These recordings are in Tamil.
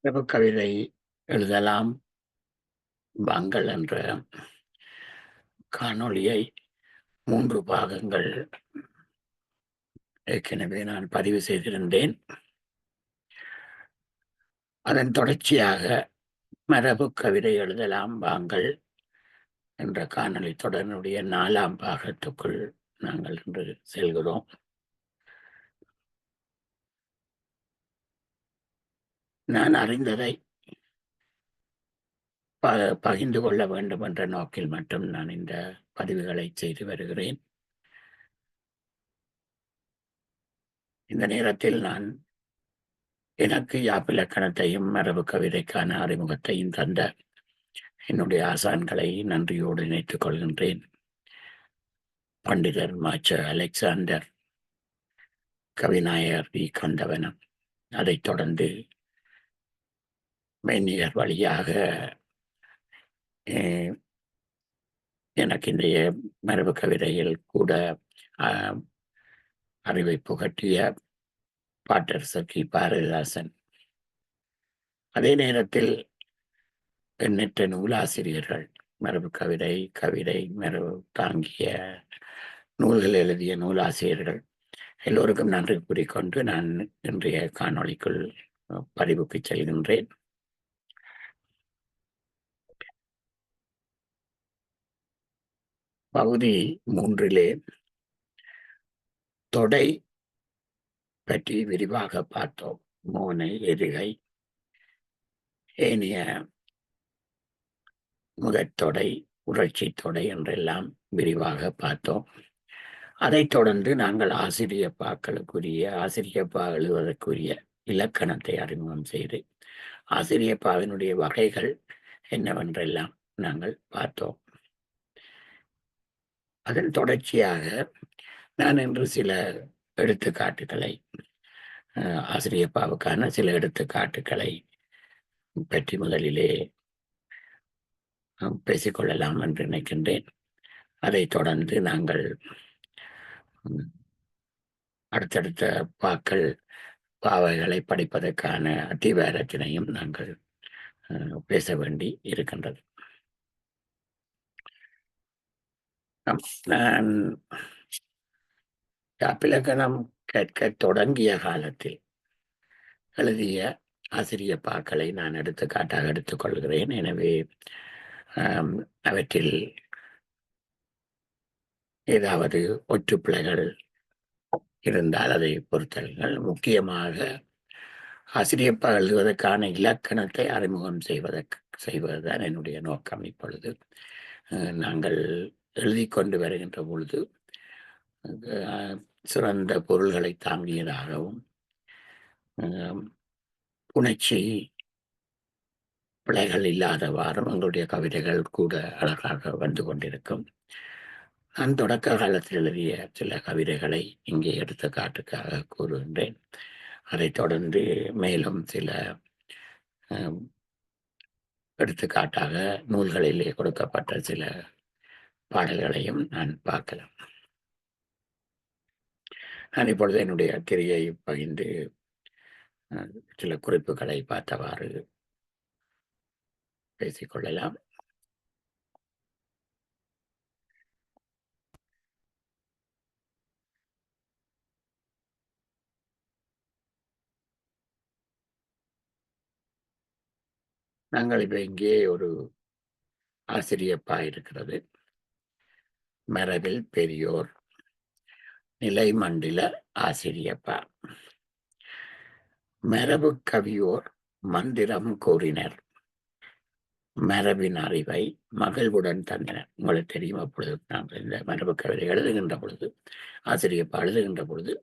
சிறப்பு கவிதை எழுதலாம் வாங்கள் என்ற காணொளியை 3 பாகங்கள் ஏற்கனவே நான் பதிவு செய்திருந்தேன். அதன் தொடர்ச்சியாக மரபு கவிதை எழுதலாம் வாங்கள் என்ற காணொளி தொடரினுடைய 4ஆம் பாகத்துக்குள் நாங்கள் இன்று செல்கிறோம். நான் அறிந்ததை பகிர்ந்து கொள்ள வேண்டும் என்ற நோக்கில் மட்டும் நான் இந்த பதிவுகளை செய்து வருகிறேன். இந்த நேரத்தில் நான் எனக்கு யாப்பிலக்கணத்தையும் மரபு கவிதைக்கான அறிமுகத்தையும் தந்த என்னுடைய ஆசான்களை நன்றியோடு நினைத்துக் கொள்கின்றேன். பண்டிதர் மாச்சர் அலெக்சாண்டர், கவிநாயகர் வி கந்தவனம், அதைத் தொடர்ந்து மெய்நிகர் வழியாக எனக்கு இன்றைய மரபு கவிதையில் கூட அறிவை புகட்டிய பாட்டரசர் கி பாரதிதாசன், அதே நேரத்தில் எண்ணற்ற நூலாசிரியர்கள், மரபு கவிதை கவிதை மரபு தாங்கிய நூல்கள் எழுதிய நூலாசிரியர்கள் எல்லோருக்கும் நன்றி கூறிக்கொண்டு நான் இன்றைய காணொளிக்குள் பதிவுக்கு செல்கின்றேன். பகுதி 3 தொடை பற்றி விரிவாக பார்த்தோம். மோனை, எதுகை, ஏனைய முதற்தொடை, உணர்ச்சி தொடை என்றெல்லாம் விரிவாக பார்த்தோம். அதைத் தொடர்ந்து நாங்கள் ஆசிரியப்பா எழுதுவதற்குரிய இலக்கணத்தை அறிமுகம் செய்து ஆசிரியப்பாவினுடைய வகைகள் என்னவென்றெல்லாம் நாங்கள் பார்த்தோம். அதன் தொடர்ச்சியாக நான் இன்று சில எடுத்துக்காட்டுகளை, ஆசிரியப்பாவுக்கான சில எடுத்துக்காட்டுகளை பற்றி முதலிலே பேசிக்கொள்ளலாம் என்று நினைக்கின்றேன். அதைத் தொடர்ந்து நாங்கள் அடுத்தடுத்த பாவைகளை படிப்பதற்கான அத்திவாரத்தினையும் நாங்கள் பேச வேண்டி இருக்கின்றது. நான் யாப்பிலக்கணம் கேட்க தொடங்கிய காலத்தில் எழுதிய ஆசிரியப்பாக்களை நான் எடுத்துக்காட்டாக எடுத்துக்கொள்கிறேன். எனவே அவற்றில் ஏதாவது ஒற்றுப்பிழைகள் இருந்தால் அதை பொறுத்தல்கள். முக்கியமாக ஆசிரியப்பா எழுதுவதற்கான இலக்கணத்தை அறிமுகம் செய்வதுதான் என்னுடைய நோக்கம். இப்பொழுது நாங்கள் எழுதி கொண்டு வருகின்ற பொழுது சிறந்த பொருள்களை தாங்கியதாகவும் புணர்ச்சி பிழைகள் இல்லாதவாறும் எங்களுடைய கவிதைகள் கூட அழகாக வந்து கொண்டிருக்கும். நான் தொடக்க காலத்தில் எழுதிய சில கவிதைகளை இங்கே எடுத்துக்காட்டுக்காக கூறுகின்றேன். அதைத் தொடர்ந்து மேலும் சில எடுத்துக்காட்டாக நூல்களிலே கொடுக்கப்பட்ட சில பாடல்களையும் நான் பார்க்கலாம். நான் இப்பொழுது என்னுடைய திரையை பகிர்ந்து சில குறிப்புகளை பார்த்தவாறு பேசிக்கொள்ளலாம். நாங்கள் இப்ப இங்கே ஒரு ஆசிரியப்பா இருக்கிறது. மரபில் பெரியோர், நிலை மண்டில ஆசிரியப்பா. மரபு கவியோர் மந்திரம் கூறினர், மரபின் அறிவை மகிழ்வுடன் தந்தனர். உங்களுக்கு தெரியும், அப்பொழுது நாங்கள் இந்த மரபு கவிதை எழுதுகின்ற பொழுது, ஆசிரியப்பா எழுதுகின்ற பொழுது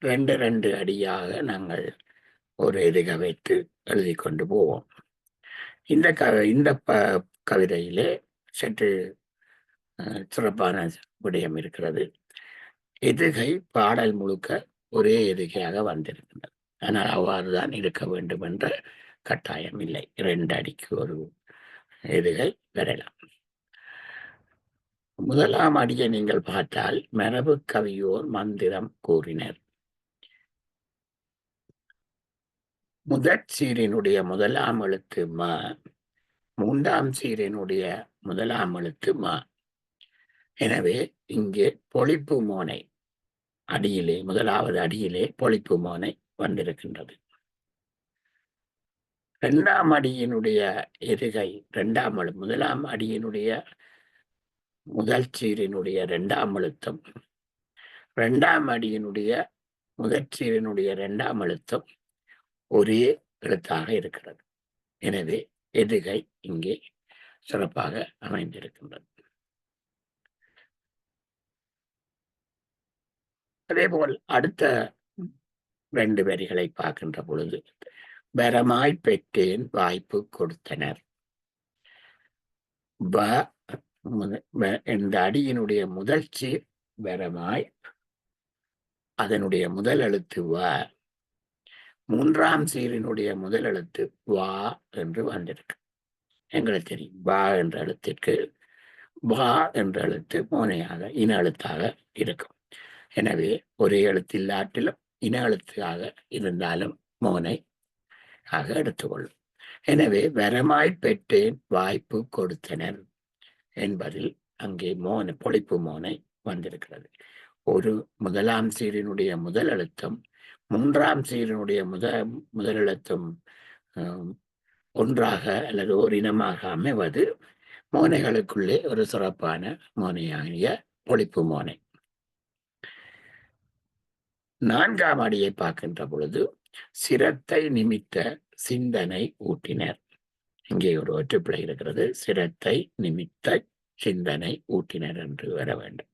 2 அடியாக நாங்கள் ஒரு எதுக வைத்து எழுதி கொண்டு போவோம். இந்த கவிதையிலே சற்று சிறப்பான விடயம் இருக்கிறது. எதுகை பாடல் முழுக்க ஒரே எதுகையாக வந்திருக்கின்றது. ஆனால் அவ்வாறுதான் இருக்க வேண்டும் என்ற கட்டாயம் இல்லை. 2 அடிக்கு ஒரு எதுகை வரலாம். முதலாம் அடியை நீங்கள் பார்த்தால், மரபு கவியோர் மந்திரம் கூறினர். முதற் சீரினுடைய முதலாம் எழுத்து ம, மூன்றாம் சீரினுடைய முதலாம் எழுத்து ம. எனவே இங்கே பொழிப்பு மோனை அடியிலே, முதலாவது அடியிலே பொழிப்பு மோனை வந்திருக்கின்றது. இரண்டாம் அடியினுடைய எதுகை, இரண்டாம் முதலாம் அடியினுடைய முதல் சீரினுடைய இரண்டாம் அழுத்தம், இரண்டாம் அடியினுடைய முதற் சீரினுடைய இரண்டாம் அழுத்தம் ஒரே எழுத்தாக இருக்கிறது. எனவே எதுகை இங்கே சிறப்பாக அமைந்திருக்கின்றது. அதேபோல் அடுத்த 2 வரிகளை பார்க்கின்ற பொழுது, வரமாய் பெற்றேன் வாய்ப்பு கொடுத்தனர். இந்த அடியினுடைய முதல் சீர் வரமாய், அதனுடைய முதல் எழுத்து வ, மூன்றாம் சீரினுடைய முதல் எழுத்து வா என்று வந்திருக்கு. எங்களுக்கு தெரியும் வா என்ற எழுத்திற்கு வா என்ற எழுத்து மோனையாக இன எழுத்தாக இருக்கும். எனவே ஒரே எழுத்தில்லாட்டிலும் இன எழுத்தாக இருந்தாலும் மோனை ஆக எடுத்துக்கொள்ளும். எனவே வரமாய் பெற்றேன் வாய்ப்பு கொடுத்தனர் என்பதில் அங்கே மோனை, பொழிப்பு மோனை வந்திருக்கிறது. ஒரு முதலாம் சீரினுடைய முதல் எழுத்தும் மூன்றாம் சீரினுடைய முதல் எழுத்தும் ஒன்றாக அல்லது ஒரு இனமாக அமைவது மோனைகளுக்குள்ளே ஒரு சிறப்பான மோனையாகிய பொழிப்பு மோனை. நான்காம் அடியை பார்க்கின்ற பொழுது, சிரத்தை நிமித்த சிந்தனை ஊட்டினர். இங்கே ஒரு ஒற்றுப்பிழை இருக்கிறது. சிரத்தை நிமித்த சிந்தனை ஊட்டினர் என்று வர வேண்டும்.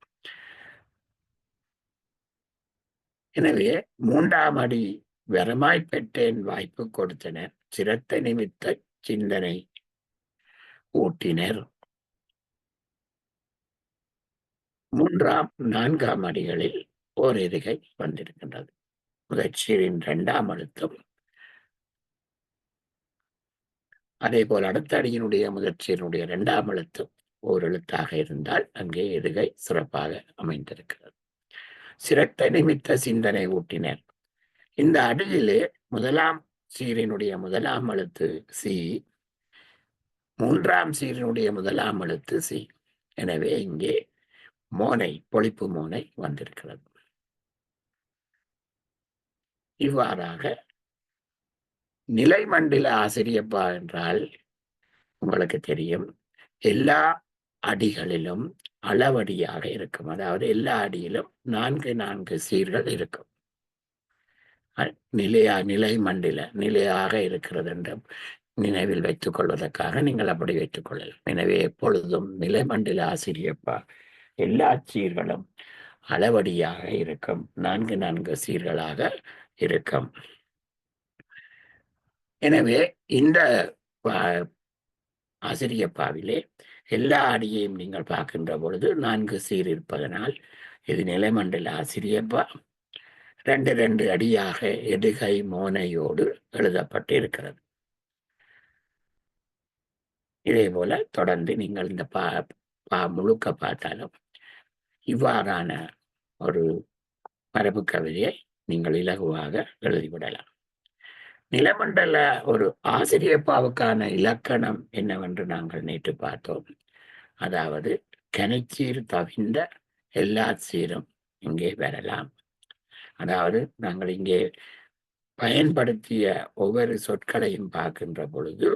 எனவே மூன்றாம் அடி வரமாய் பெற்றேன் வாய்ப்பு கொடுத்தனர், சிரத்தை நிமித்த சிந்தனை ஊட்டினர். நான்காம் அடிகளில் ஓர் எதுகை வந்திருக்கின்றது. முதற்சீரின் இரண்டாம் அழுத்தம், அதே போல் அடுத்த அடியினுடைய முதற்சீரினுடைய இரண்டாம் எழுத்தும் ஓர் எழுத்தாக இருந்தால் அங்கே எதுகை சிறப்பாக அமைந்திருக்கிறது. சிரத்தை நிமித்த சிந்தனை ஊட்டினர். இந்த அடியிலே முதலாம் சீரினுடைய முதலாம் எழுத்து சி, மூன்றாம் சீரினுடைய முதலாம் எழுத்து சி. எனவே இங்கே மோனை, பொழிப்பு மோனை வந்திருக்கிறது. இவ்வாறாக நிலைமண்டல ஆசிரியப்பா என்றால் உங்களுக்கு தெரியும், எல்லா அடிகளிலும் அளவடியாக இருக்கும். அதாவது எல்லா அடியிலும் 4 சீர்கள் இருக்கும். நிலை மண்டல நிலையாக இருக்கிறது என்று நினைவில் வைத்துக் கொள்வதற்காக நீங்கள் அப்படி வைத்துக் கொள்ளலாம். எனவே எப்பொழுதும் நிலைமண்டல ஆசிரியப்பா எல்லா சீர்களும் அளவடியாக இருக்கும், 4 சீர்களாக இருக்கும். எனவே இந்த ஆசிரியப்பாவிலே எல்லா அடியையும் நீங்கள் பார்க்கின்ற பொழுது 4 சீர் இருப்பதனால் இது நிலைமண்டல ஆசிரியப்பா 2 அடியாக எதுகை மோனையோடு எழுதப்பட்டு இருக்கிறது. இதே போல தொடர்ந்து நீங்கள் இந்த முழுக்க பார்த்தாலும் இவ்வாறான ஒரு மரபு கவிதையை நீங்கள் இலகுவாக எழுதிவிடலாம். நிலமண்டல ஒரு ஆசிரியப்பாவுக்கான இலக்கணம் என்னவென்று நாங்கள் நேற்று பார்த்தோம். அதாவது கனைச்சீர் தவிர்ந்த எல்லா சீரும் இங்கே வரலாம். அதாவது நாங்கள் இங்கே பயன்படுத்திய ஒவ்வொரு சொற்களையும் பார்க்கின்ற பொழுது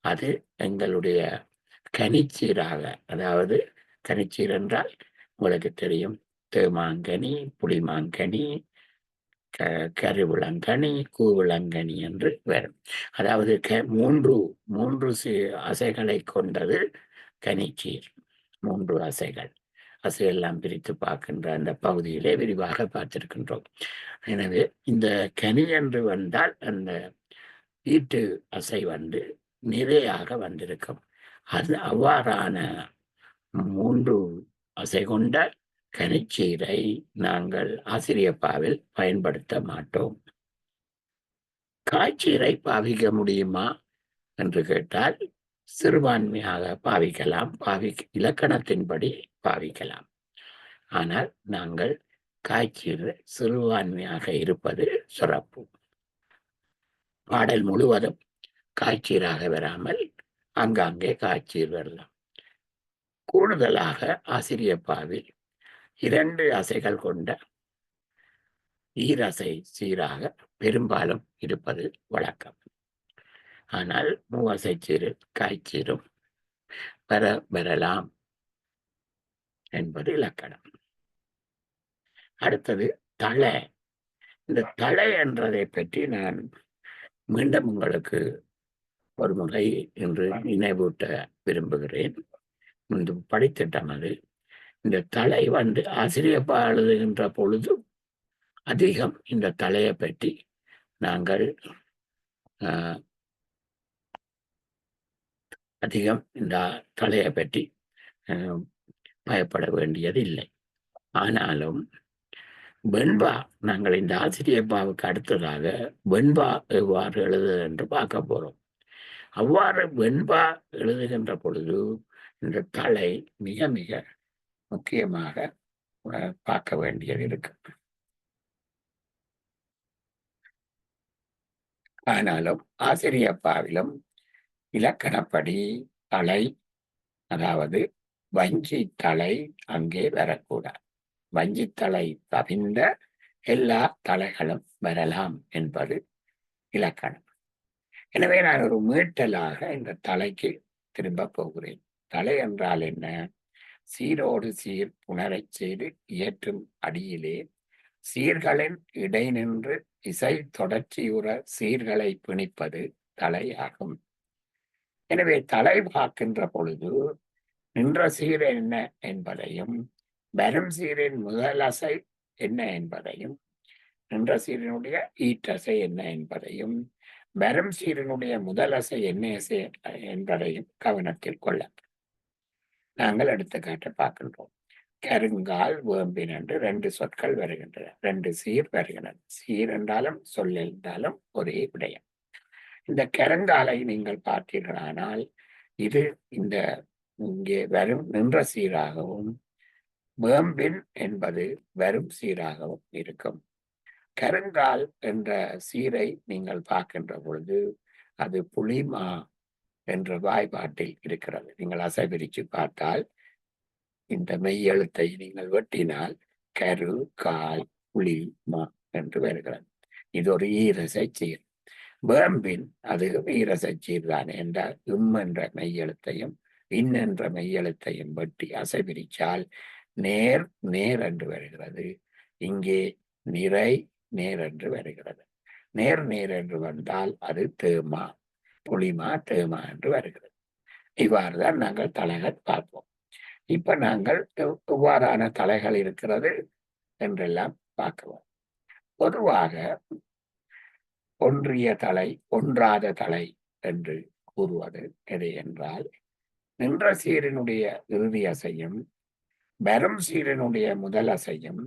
அது எங்களுடைய கனிச்சீராக, அதாவது கனிச்சீர் என்றால் உங்களுக்கு தெரியும், தேமாங்கனி, புளிமாங்கனி, கருவிளங்கனி, கூவிளங்கனி என்று வரும். அதாவது மூன்று அசைகளை கொண்டது கனிச்சீர். 3 அசைகள். அசையெல்லாம் பிரித்து பார்க்கின்ற அந்த பகுதியிலே விரிவாக பார்த்திருக்கின்றோம். எனவே இந்த கனி என்று வந்தால் அந்த ஈட்டு அசை நிறையாக வந்திருக்கும். அது அவ்வாறான 3 அசை கொண்ட கனிச்சீரை நாங்கள் ஆசிரியப்பாவில் பயன்படுத்த மாட்டோம். காய்ச்சீரை பாவிக்க முடியுமா என்று கேட்டால் சிறுபான்மையாக பாவிக்கலாம், இலக்கணத்தின்படி பாவிக்கலாம். ஆனால் நாங்கள் காய்ச்சீர் சிறுபான்மையாக இருப்பது சிறப்பு. பாடல் முழுவதும் காய்ச்சீராக வராமல் அங்காங்கே காய்ச்சீர் வரலாம். கூடுதலாக ஆசிரியப்பாவில் 2 அசைகள் கொண்ட ஈரசை சீராக பெரும்பாலும் இருப்பது வழக்கம். ஆனால் மூவசை சீரில் காய்ச்சீரும் வரலாம் என்பது இலக்கணம். அடுத்தது தளை. இந்த தளை என்றதை பற்றி நான் மீண்டும் உங்களுக்கு ஒரு முறை இன்று நினைவூட்ட விரும்புகிறேன். முன்பு படித்திட்டம் அது. இந்த தளை ஆசிரியப்பா எழுதுகின்ற பொழுது அதிகம் இந்த தலையை பற்றி நாங்கள் அதிகம் இந்த தலையை பற்றி பயப்பட வேண்டியது இல்லை. ஆனாலும் வெண்பா, நாங்கள் இந்த ஆசிரியப்பாவுக்கு அடுத்ததாக வெண்பா எவ்வாறு எழுதுவது என்று பார்க்க போறோம். அவ்வாறு வெண்பா எழுதுகின்ற பொழுது இந்த தலை மிக மிக முக்கியமாக பார்க்க வேண்டியது இருக்கு. ஆனாலும் ஆசிரியப்பாவிலும் இலக்கணப்படி தலை, அதாவது வஞ்சி தலை அங்கே வரக்கூடாது. வஞ்சித்தலை தவிர்ந்த எல்லா தலைகளும் வரலாம் என்பது இலக்கணம். எனவே நான் ஒரு மீட்டலாக இந்த தலைக்கு திரும்ப போகிறேன். தலை என்றால் என்ன? சீரோடு சீர் புணரச் செய்து இயற்றும் அடியிலே சீர்களின் இடை நின்று இசை தொடர்ச்சியுற சீர்களை பிணிப்பது தலையாகும். எனவே தலை பார்க்கின்ற பொழுது நின்ற சீர் என்ன என்பதையும் வரும் சீரின் முதல் அசை என்ன என்பதையும், நின்ற சீரினுடைய ஈற்றசை என்ன என்பதையும், வரும் சீரினுடைய முதல் அசை என்ன அசை என்பதையும் கவனத்தில் கொள்ள நாங்கள் எடுத்துக்காட்டு பார்க்கின்றோம். கருங்கால், வேம்பின் என்று 2 சொற்கள் வருகின்றன. 2 சீர் வருகின்றன. சீர் என்றாலும் சொல் என்றாலும் ஒரே விடயம். இந்த கருங்காலை நீங்கள் பார்த்தீர்களானால் இது இந்த இங்கே வரும் நின்ற சீராகவும், வேம்பின் என்பது வரும் சீராகவும் இருக்கும். கருங்கால் என்ற சீரை நீங்கள் பார்க்கின்ற பொழுது அது புளிமா என்ற வாய்பாட்டில் இருக்கிறது. நீங்கள் அசைபிரிச்சு பார்த்தால் இந்த மெய்யெழுத்தை நீங்கள் வெட்டினால் கரு, கால், புளி, மா என்று வருகிறது. இது ஒரு ஈரசை சீர். வேம்பின் அது ஈரசை சீர் தான் என்றால் என்ற மெய்யெழுத்தையும் இன் என்ற மெய்யெழுத்தையும் வெட்டி அசைபிரிச்சால் நேர் நேர் என்று வருகிறது. இங்கே நிறை நேர் என்று வருகிறது. நேர் நேர் என்று வந்தால் அது தேமா, புளிமா, தேமா என்று வருகிறது. இவ்வாறுதான் நாங்கள் தலைகள் பார்ப்போம். இப்ப நாங்கள் எவ்வாறான தலைகள் இருக்கிறது என்றெல்லாம் பார்க்கலாம். பொதுவாக ஒன்றிய தலை, ஒன்றாத தலை என்று கூறுவது எது என்றால், நின்ற சீரினுடைய இறுதி அசையும் வரும் சீரினுடைய முதல் அசையும்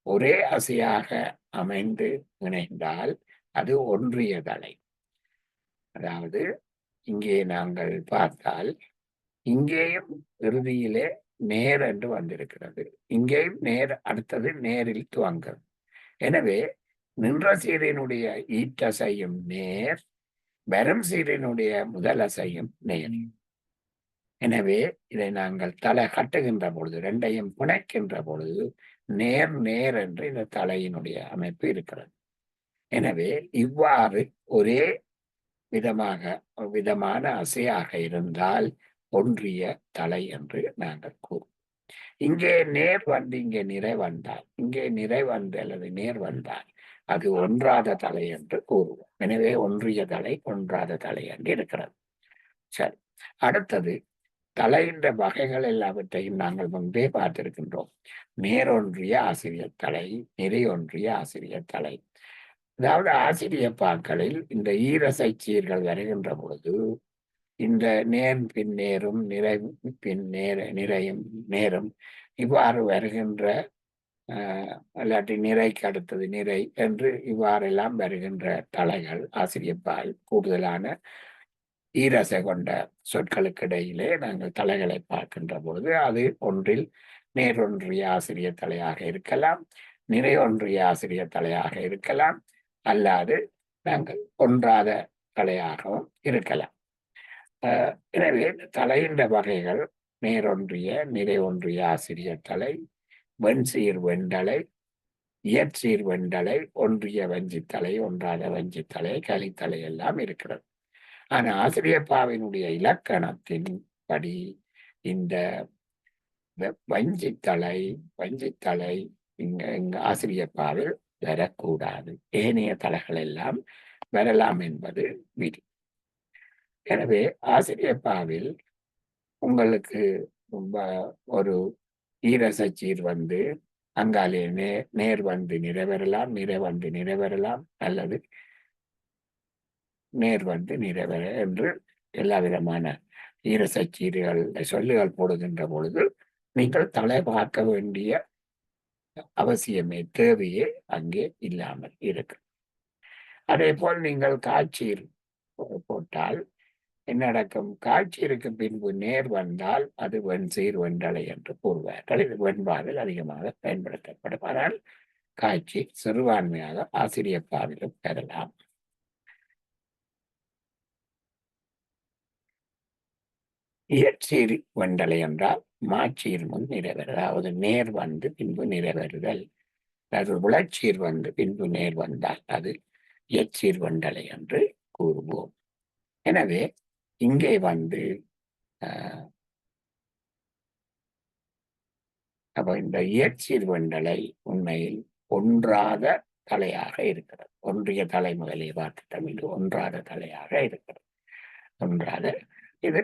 ஒரே அசையாக அமைந்து இணைந்தால் அது ஒன்றிய தலை. அதாவது இங்கே நாங்கள் பார்த்தால் இங்கேயும் இறுதியிலே நேர் என்று வந்திருக்கிறது. இங்கேயும் நேர், அடுத்தது நேரில் துவங்கும். எனவே நின்ற சீரினுடைய ஈற்றசையும் நேர், வரும் சீரினுடைய முதல் அசையும் நேர். எனவே இதை நாங்கள் தலை கட்டுகின்ற பொழுது, 2ஐயும் புனைக்கின்ற பொழுது நேர் நேர் என்று இந்த தலையினுடைய அமைப்பு இருக்கிறது. எனவே இவ்வாறு ஒரே விதமான அசையாக இருந்தால் ஒன்றிய தலை என்று நாங்கள் கூறுவோம். இங்கே நேர் இங்கே நிறை வந்தால், இங்கே நிறை அல்லது நேர் வந்தால் அது ஒன்றாத தலை என்று கூறுவோம். எனவே ஒன்றிய தலை, ஒன்றாத தலை என்று இருக்கிறது. சரி, அடுத்தது தலையின்ற வகைகள் எல்லாவற்றையும் நாங்கள் முன்பே பார்த்திருக்கின்றோம். நேரொன்றிய ஆசிரியர் தலை, நிறையொன்றிய ஆசிரியர் தலை. அதாவது ஆசிரியப்பாக்களில் இந்த ஈரசை சீர்கள் வருகின்ற பொழுது இந்த நேர் பின் நேரும், நிறை பின் நிறையும் நேரும் இவ்வாறு வருகின்ற இல்லாட்டி நிறைக்கு அடுத்தது நிறை என்று இவ்வாறெல்லாம் வருகின்ற தலைகள் ஆசிரியப்பால் கூடுதலான ஈரசை கொண்ட சொற்களுக்கு இடையிலே நாங்கள் தலைகளை பார்க்கின்ற பொழுது அது ஒன்றில் நேரொன்றிய ஆசிரியர் தலையாக இருக்கலாம், நிறையொன்றிய ஆசிரியர் தலையாக இருக்கலாம், அல்லாது நாங்கள் ஒன்றாத தலையாகவும் இருக்கலாம். எனவே தலையின் வகைகள் நேரொன்றிய, நிறை ஒன்றிய ஆசிரியர் தலை, வெண்சீர் வெண்டலை, இயற்சீர் வெண்டலை, ஒன்றிய வஞ்சித்தலை, ஒன்றாத வஞ்சித்தலை, கலித்தலை எல்லாம் இருக்கிறது. ஆனா ஆசிரியப்பாவினுடைய இலக்கணத்தின் படி இந்த வஞ்சித்தலை இங்க ஆசிரியப்பாவில் வரக்கூடாது. ஏனைய தலைகள் எல்லாம் வரலாம் என்பது விதி. எனவே ஆசிரியப்பாவில் உங்களுக்கு ஒரு ஈரசச்சீர் வந்து அங்காலே நேர் வந்து நிறைவேறலாம், நிறை வந்து நிறைவேறலாம், அல்லது நேர் வந்து நிறைவேற என்று எல்லா விதமான ஈரசச்சீர்கள் சொல்லுகள் போடுகின்ற பொழுது நீங்கள் தலை பார்க்க வேண்டிய அவசியமே, தேவையே அங்கே இல்லாமல் இருக்கு. அதே போல் நீங்கள் காய்ச்சீர் போட்டால் என்ன நடக்கும்? காய்ச்சீருக்கு பின்பு நேர் வந்தால் அது வெண்சீர் வெண்டலை என்று கூறுவார்கள். இது வெண்பாவில் அதிகமாக பயன்படுத்தப்படும். ஆனால் காய்ச்சி சிறுபான்மையாக ஆசிரியப்பாவிலும் பெறலாம். இயற்சீர் வெண்டலை என்றால் மாச்சீர் முன் நிறைவேறு, அதாவது நேர் வந்து பின்பு நிறைவேறுதல். அது விளச்சீர் வந்து பின்பு நேர் வந்தால் அது இயற்சீர் வெண்டலை என்று கூறுவோம். எனவே இங்கே வந்து அப்ப இந்த இயற்சீர் வெண்டலை உண்மையில் ஒன்றாத தலையாக இருக்கிறது. ஒன்றிய தலை முதலிய பார்த்துட்டோம். இது ஒன்றாத தலையாக இருக்கிறது. ஒன்றாத இது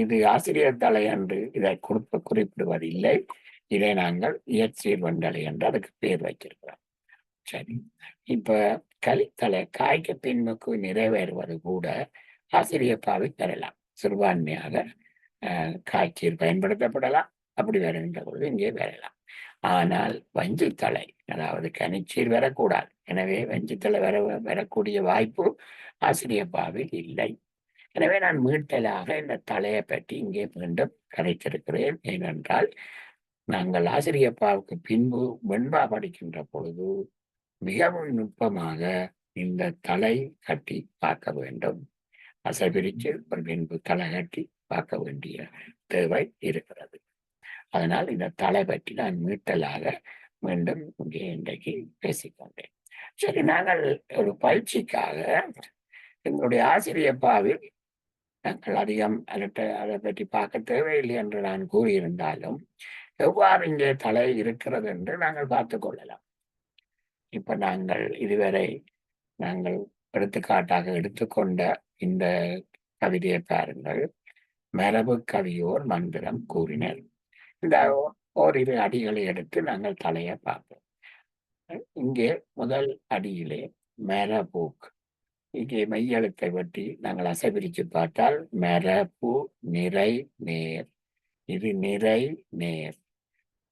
இது ஆசிரியர் தலை என்று இதை குறிப்பிடுவதில்லை. இதை நாங்கள் இயற்சீர் வெண்டலை என்று அதுக்கு பேர் வச்சிருக்கிறோம். சரி, இப்ப கலித்தலை காய்க்கு பின்னுக்கு நிறைவேறுவது கூட ஆசிரியப்பாவை பெறலாம். சிறுபான்மையாக காய்ச்சீர் பயன்படுத்தப்படலாம். அப்படி வருகின்ற பொழுது இங்கே வரலாம். ஆனால் வஞ்சித்தலை, அதாவது கனிச்சீர் வரக்கூடாது. எனவே வஞ்சித்தலை வரக்கூடிய வாய்ப்பு ஆசிரியப்பாவில் இல்லை. எனவே நான் மீட்டலாக இந்த தலையை பற்றி இங்கே மீண்டும் கதைத்திருக்கிறேன். ஏனென்றால் நாங்கள் ஆசிரியப்பாவுக்கு பின்பு வெண்பா படிக்கின்ற பொழுது மிகவும் நுட்பமாக இந்த தலை கட்டி பார்க்க வேண்டும். அசைபிரிச்சு பின்பு தலை கட்டி பார்க்க வேண்டிய தேவை இருக்கிறது. அதனால் இந்த தலை பற்றி நான் மீட்டலாக மீண்டும் இங்கே இன்றைக்கு பேசிக்கொண்டேன். சரி, நாங்கள் ஒரு பயிற்சிக்காக எங்களுடைய ஆசிரியப்பாவில் நாங்கள் அதிகம் அதை பற்றி பார்க்க தேவையில்லை என்று நான் கூறியிருந்தாலும் எவ்வாறு இங்கே தலை இருக்கிறது என்று நாங்கள் பார்த்து கொள்ளலாம். இப்ப நாங்கள் இதுவரை நாங்கள் எடுத்துக்காட்டாக எடுத்துக்கொண்ட இந்த கவிதையை பாருங்கள். மரபு கவியோர் மந்திரம் கூறினர். இந்த ஓரிரு அடிகளை எடுத்து நாங்கள் தலையை பார்ப்போம். இங்கே முதல் அடியிலே மரபுக், இங்கே மெய்யெழுத்தை பற்றி நாங்கள் அசைபிரிச்சு பார்த்தால் மரபு நிறை நேர், இது நிறை நேர்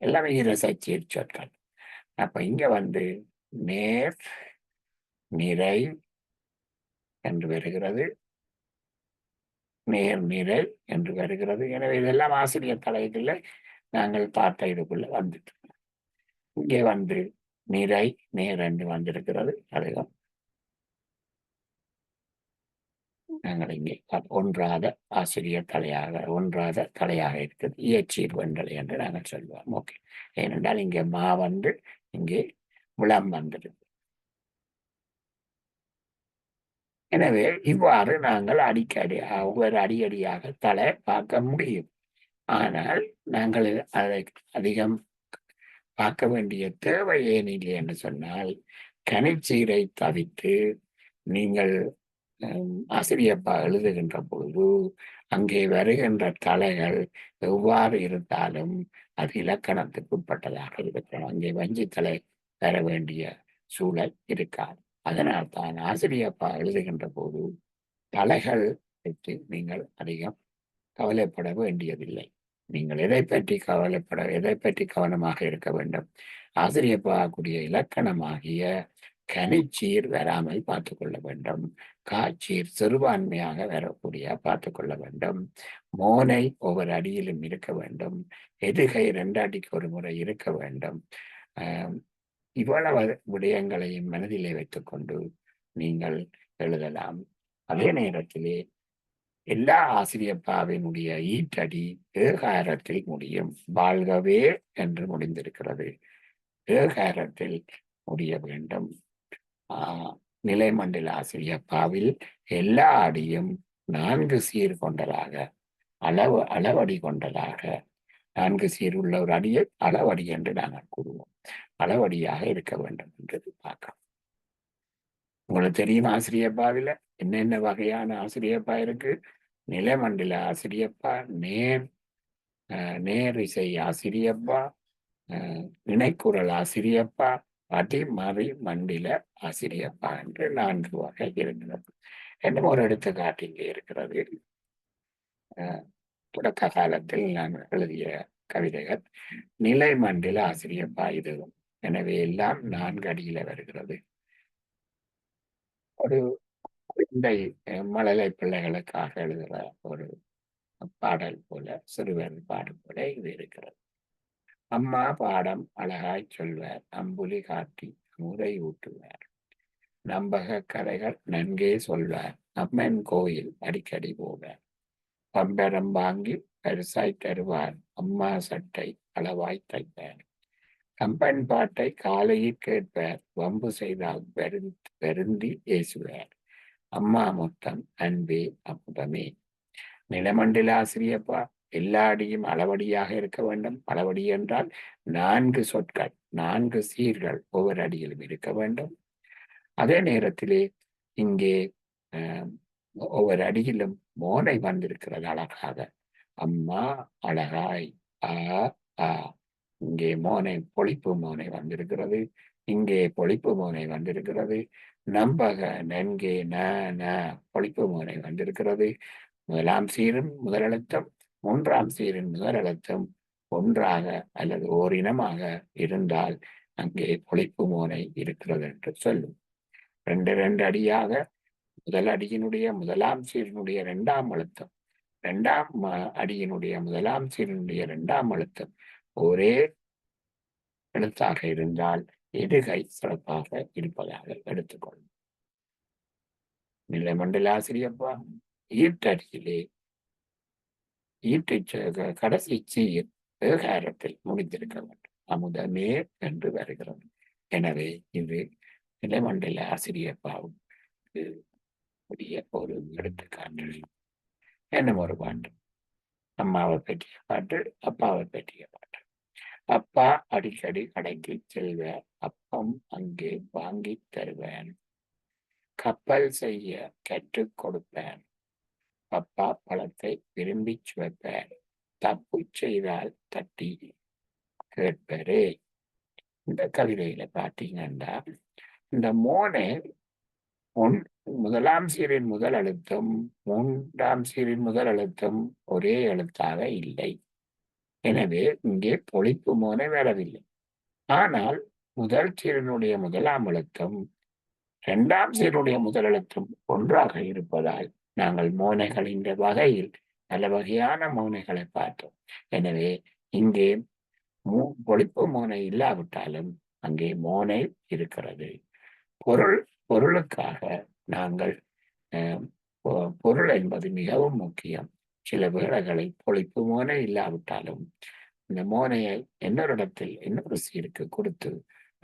எல்லாமே இரசச்சீர் சொற்கள். அப்ப இங்க வந்து நேர் நிறை என்று வருகிறது, நேர் நிறை என்று வருகிறது. எனவே இதெல்லாம் ஆசிரியர் தலைகளில் நாங்கள் பார்த்த இதுக்குள்ள வந்துட்டு இங்கே வந்து நிறை நேர் என்று வந்திருக்கிறது. அதுதான் நாங்கள் இங்கே ஒன்றாத ஆசிரியர் தலையாக ஒன்றாத தலையாக இருக்குது. இயற்சீர் வெண்டலை என்று நாங்கள் சொல்லுவோம். ஓகே, ஏனென்றால் இங்கே மா வந்து இங்கே விளம் வந்துடுது. எனவே இவ்வாறு நாங்கள் அடிக்கடி ஒவ்வொரு அடியடியாக தலை பார்க்க முடியும். ஆனால் நாங்கள் அதை அதிகம் பார்க்க வேண்டிய தேவை ஏனில்லை என்று சொன்னால் கனிச்சீரை தவிர்த்து நீங்கள் ஆசிரியப்பா எழுதுகின்ற பொழுது அங்கே வருகின்ற தலைகள் எவ்வாறு இருந்தாலும் அது இலக்கணத்துக்கு உட்பட்டதாக இருக்கணும். அங்கே வஞ்சித்தலை பெற வேண்டிய சூழல் இருக்காது. அதனால் தான் ஆசிரியப்பா எழுதுகின்ற போது தலைகள் பற்றி நீங்கள் அதிகம் கவலைப்பட வேண்டியதில்லை. நீங்கள் எதை பற்றி கவனமாக இருக்க வேண்டும்? ஆசிரியப்பாகக்கூடிய இலக்கணமாகிய கனிச்சீர் வராமல் பார்த்து கொள்ள வேண்டும். காய்ச்சீர் சிறுபான்மையாக வரக்கூடிய பார்த்து கொள்ள வேண்டும். மோனை ஒவ்வொரு அடியிலும் இருக்க வேண்டும். எதுகை 2 அடிக்கு ஒரு முறை இருக்க வேண்டும். இவ்வளவு விடயங்களையும் மனதிலே வைத்துக்கொண்டு நீங்கள் எழுதலாம். அதே நேரத்திலே எல்லா ஆசிரியப்பாவினுடைய ஈட்டடி ஏகாரத்தில் முடியும். வாழ்கவே என்று முடிந்திருக்கிறது. ஏகாரத்தில் முடிய வேண்டும். நிலைமண்டல ஆசிரியப்பாவில் எல்லா அடியும் 4 சீர் கொண்டதாக, அளவடி கொண்டதாக, 4 சீர் உள்ள ஒரு அடியை அளவடி என்று நாங்கள் கூறுவோம். அளவடியாக இருக்க வேண்டும் என்று பார்க்கிறோம். உங்களுக்கு தெரியும் ஆசிரியப்பாவில என்னென்ன வகையான ஆசிரியப்பா இருக்கு? நிலமண்டல ஆசிரியப்பா, நேர் இசை ஆசிரியப்பா, இணைக்குரல் ஆசிரியப்பா, மறி மண்டில ஆசிரியப்பா என்று 4 வகை இருக்கிறது. என்னும் ஒரு எடுத்துக்காட்டு இங்கே இருக்கிறது. தொடக்க காலத்தில் நான் எழுதிய கவிதைகள் நிலை மண்டில ஆசிரியப்பா இதுவும். எனவே எல்லாம் 4 அடியில வருகிறது. ஒரு குழந்தை மழலை பிள்ளைகளுக்காக எழுதுகிற ஒரு பாடல் போல, சிறுவர் பாடல் போல இது இருக்கிறது. அம்மா பாடம் அழகாய் சொல்வார், அம்புலி காட்டி முறை ஊட்டுவார், நம்பக கதைகள் நன்கே சொல்வார், அம்மன் கோயில் அடிக்கடி போவார், பம்பரம் வாங்கி பரிசாய் தருவார், அம்மா சட்டை அளவாய் தைப்பார், கம்பன் பாட்டை காலையில் கேட்பார், வம்பு செய்தால் வருந்தி ஏசுவார், அம்மா மொத்தம் அன்பே அமுதமே. நிலமண்டல ஆசிரியப்பா எல்லா அடியும் அளவடியாக இருக்க வேண்டும். அளவடி என்றால் 4 சொற்கள், 4 சீர்கள் ஒவ்வொரு அடியிலும் இருக்க வேண்டும். அதே நேரத்திலே இங்கே ஒவ்வொரு அடியிலும் மோனை வந்திருக்கிறது அழகாக. அம்மா அழகாய், ஆ, இங்கே மோனை பொழிப்பு மோனை வந்திருக்கிறது, இங்கே பொழிப்பு மோனை வந்திருக்கிறது, நம்பக நன்கே ந பொழிப்பு மோனை வந்திருக்கிறது. முதலாம் சீரின் முதலெழுத்தும் 3ஆம் சீரின் முதலெழுத்தும் ஒன்றாக அல்லது ஓரினமாக இருந்தால் அங்கே பொழிப்பு மோனை இருக்கிறது என்று சொல்லும். 2 அடியாக முதல் அடியினுடைய முதலாம் சீரினுடைய 2ஆம் அழுத்தம், 2ஆம் அடியினுடைய முதலாம் சீரினுடைய 2ஆம் அழுத்தம் ஒரே எழுத்தாக இருந்தால் எதுகை சிறப்பாக இருப்பதாக எடுத்துக்கொள்ளும். நிலமண்டல ஆசிரியப்பா ஈட்டடியிலே கடைசி சீர் ஏகாரத்தில் முடிந்திருக்க வேண்டும். அமுதமே என்று வருகிறது. எனவே இது நிலமண்டல ஆசிரியப்பாவும் ஒரு எடுத்துக்காட்டு. என்ன ஒரு பாட்டு, அம்மாவை பற்றிய பாட்டு, அப்பாவை பற்றிய பாட்டு. அப்பா அடிக்கடி கடைக்கு செல்வார், அப்பம் அங்கே வாங்கி தருவேன், கப்பல் செய்ய கற்றுக் கொடுப்பேன், அப்பா பழத்தை விரும்பி சுவைப்பார், தப்பு செய்தால் தட்டி கேட்பாரே. இந்த கவிதையில பார்த்தீங்கன்னா இந்த மோனை முதலாம் சீரின் முதல் எழுத்தும் 3ஆம் சீரின் முதல் எழுத்தும் ஒரே எழுத்தாக இல்லை. எனவே இங்கே பொழிப்பு மோனை வரவில்லை. ஆனால் முதல் சீரினுடைய முதலாம் எழுத்தும் 2ஆம் சீருடைய முதல் எழுத்தும் ஒன்றாக இருப்பதால் நாங்கள் மோனைகளின் வகையில் பல வகையான மோனைகளை பார்த்தோம். எனவே இங்கே பொழிப்பு மோனை இல்லாவிட்டாலும் அங்கே மோனை இருக்கிறது. பொருளுக்காக நாங்கள் பொருள் என்பது மிகவும் முக்கியம். சில வேளைகளை பொழிப்பு மோனை இல்லாவிட்டாலும் இந்த மோனையை இன்னொரு இடத்தில் இன்னொரு சீருக்கு கொடுத்து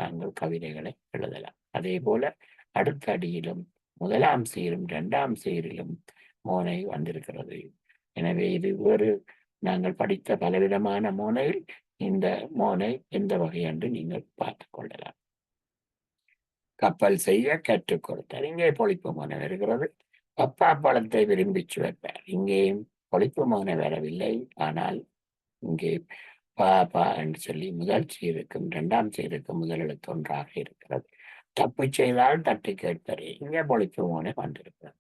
நாங்கள் கவிதைகளை எழுதலாம். அதே போல அடுத்த அடியிலும் முதலாம் சீரும் 2ஆம் சீரிலும் மோனை வந்திருக்கிறது. எனவே இது வேறு நாங்கள் படித்த பலவிதமான மோனையில் இந்த மோனை எந்த வகை என்று நீங்கள் பார்த்துக் கொள்ளலாம். கப்பல் செய்ய கற்றுக் கொடுத்தார், இங்கே பொழிப்பு மோனை வருகிறது. அப்பா பழத்தை விரும்பி சுவைப்பார், இங்கேயும் பொழிப்பு மோனை வரவில்லை. ஆனால் இங்கே பா என்று சொல்லி முதல் சீருக்கும் 2ஆம் சீருக்கும் முதல் எழுத்து ஒன்றாக இருக்கிறது. தப்பு செய்தால் தட்டி கேட்பார், இங்கே பொழிப்பு மோனை வந்திருக்கிறது.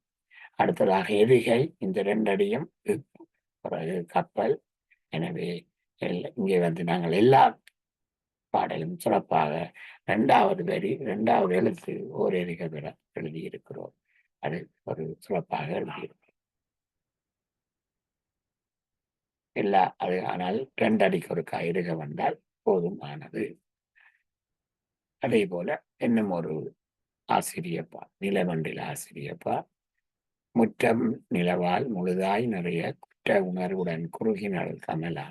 அடுத்ததாக எதுகை, இந்த 2 அடியும் பிறகு கப்பல். எனவே இங்கே நாங்கள் எல்லா பாடலும் சிறப்பாக 2வது வரி 2வது எழுத்து ஓரேரிக பெற எழுதியிருக்கிறோம். அது ஒரு சிறப்பாக எழுதியிருக்கிறோம் எல்லா அது. ஆனால் 2 அடிக்கு ஒரு இருக வந்தால் போதுமானது. அதே போல இன்னும் ஒரு ஆசிரியப்பா, நிலமண்டில ஆசிரியப்பா. முற்றம் நிலவால் முழுதாய் நிறைய குற்ற உணர்வுடன் குறுகினள் கமலா.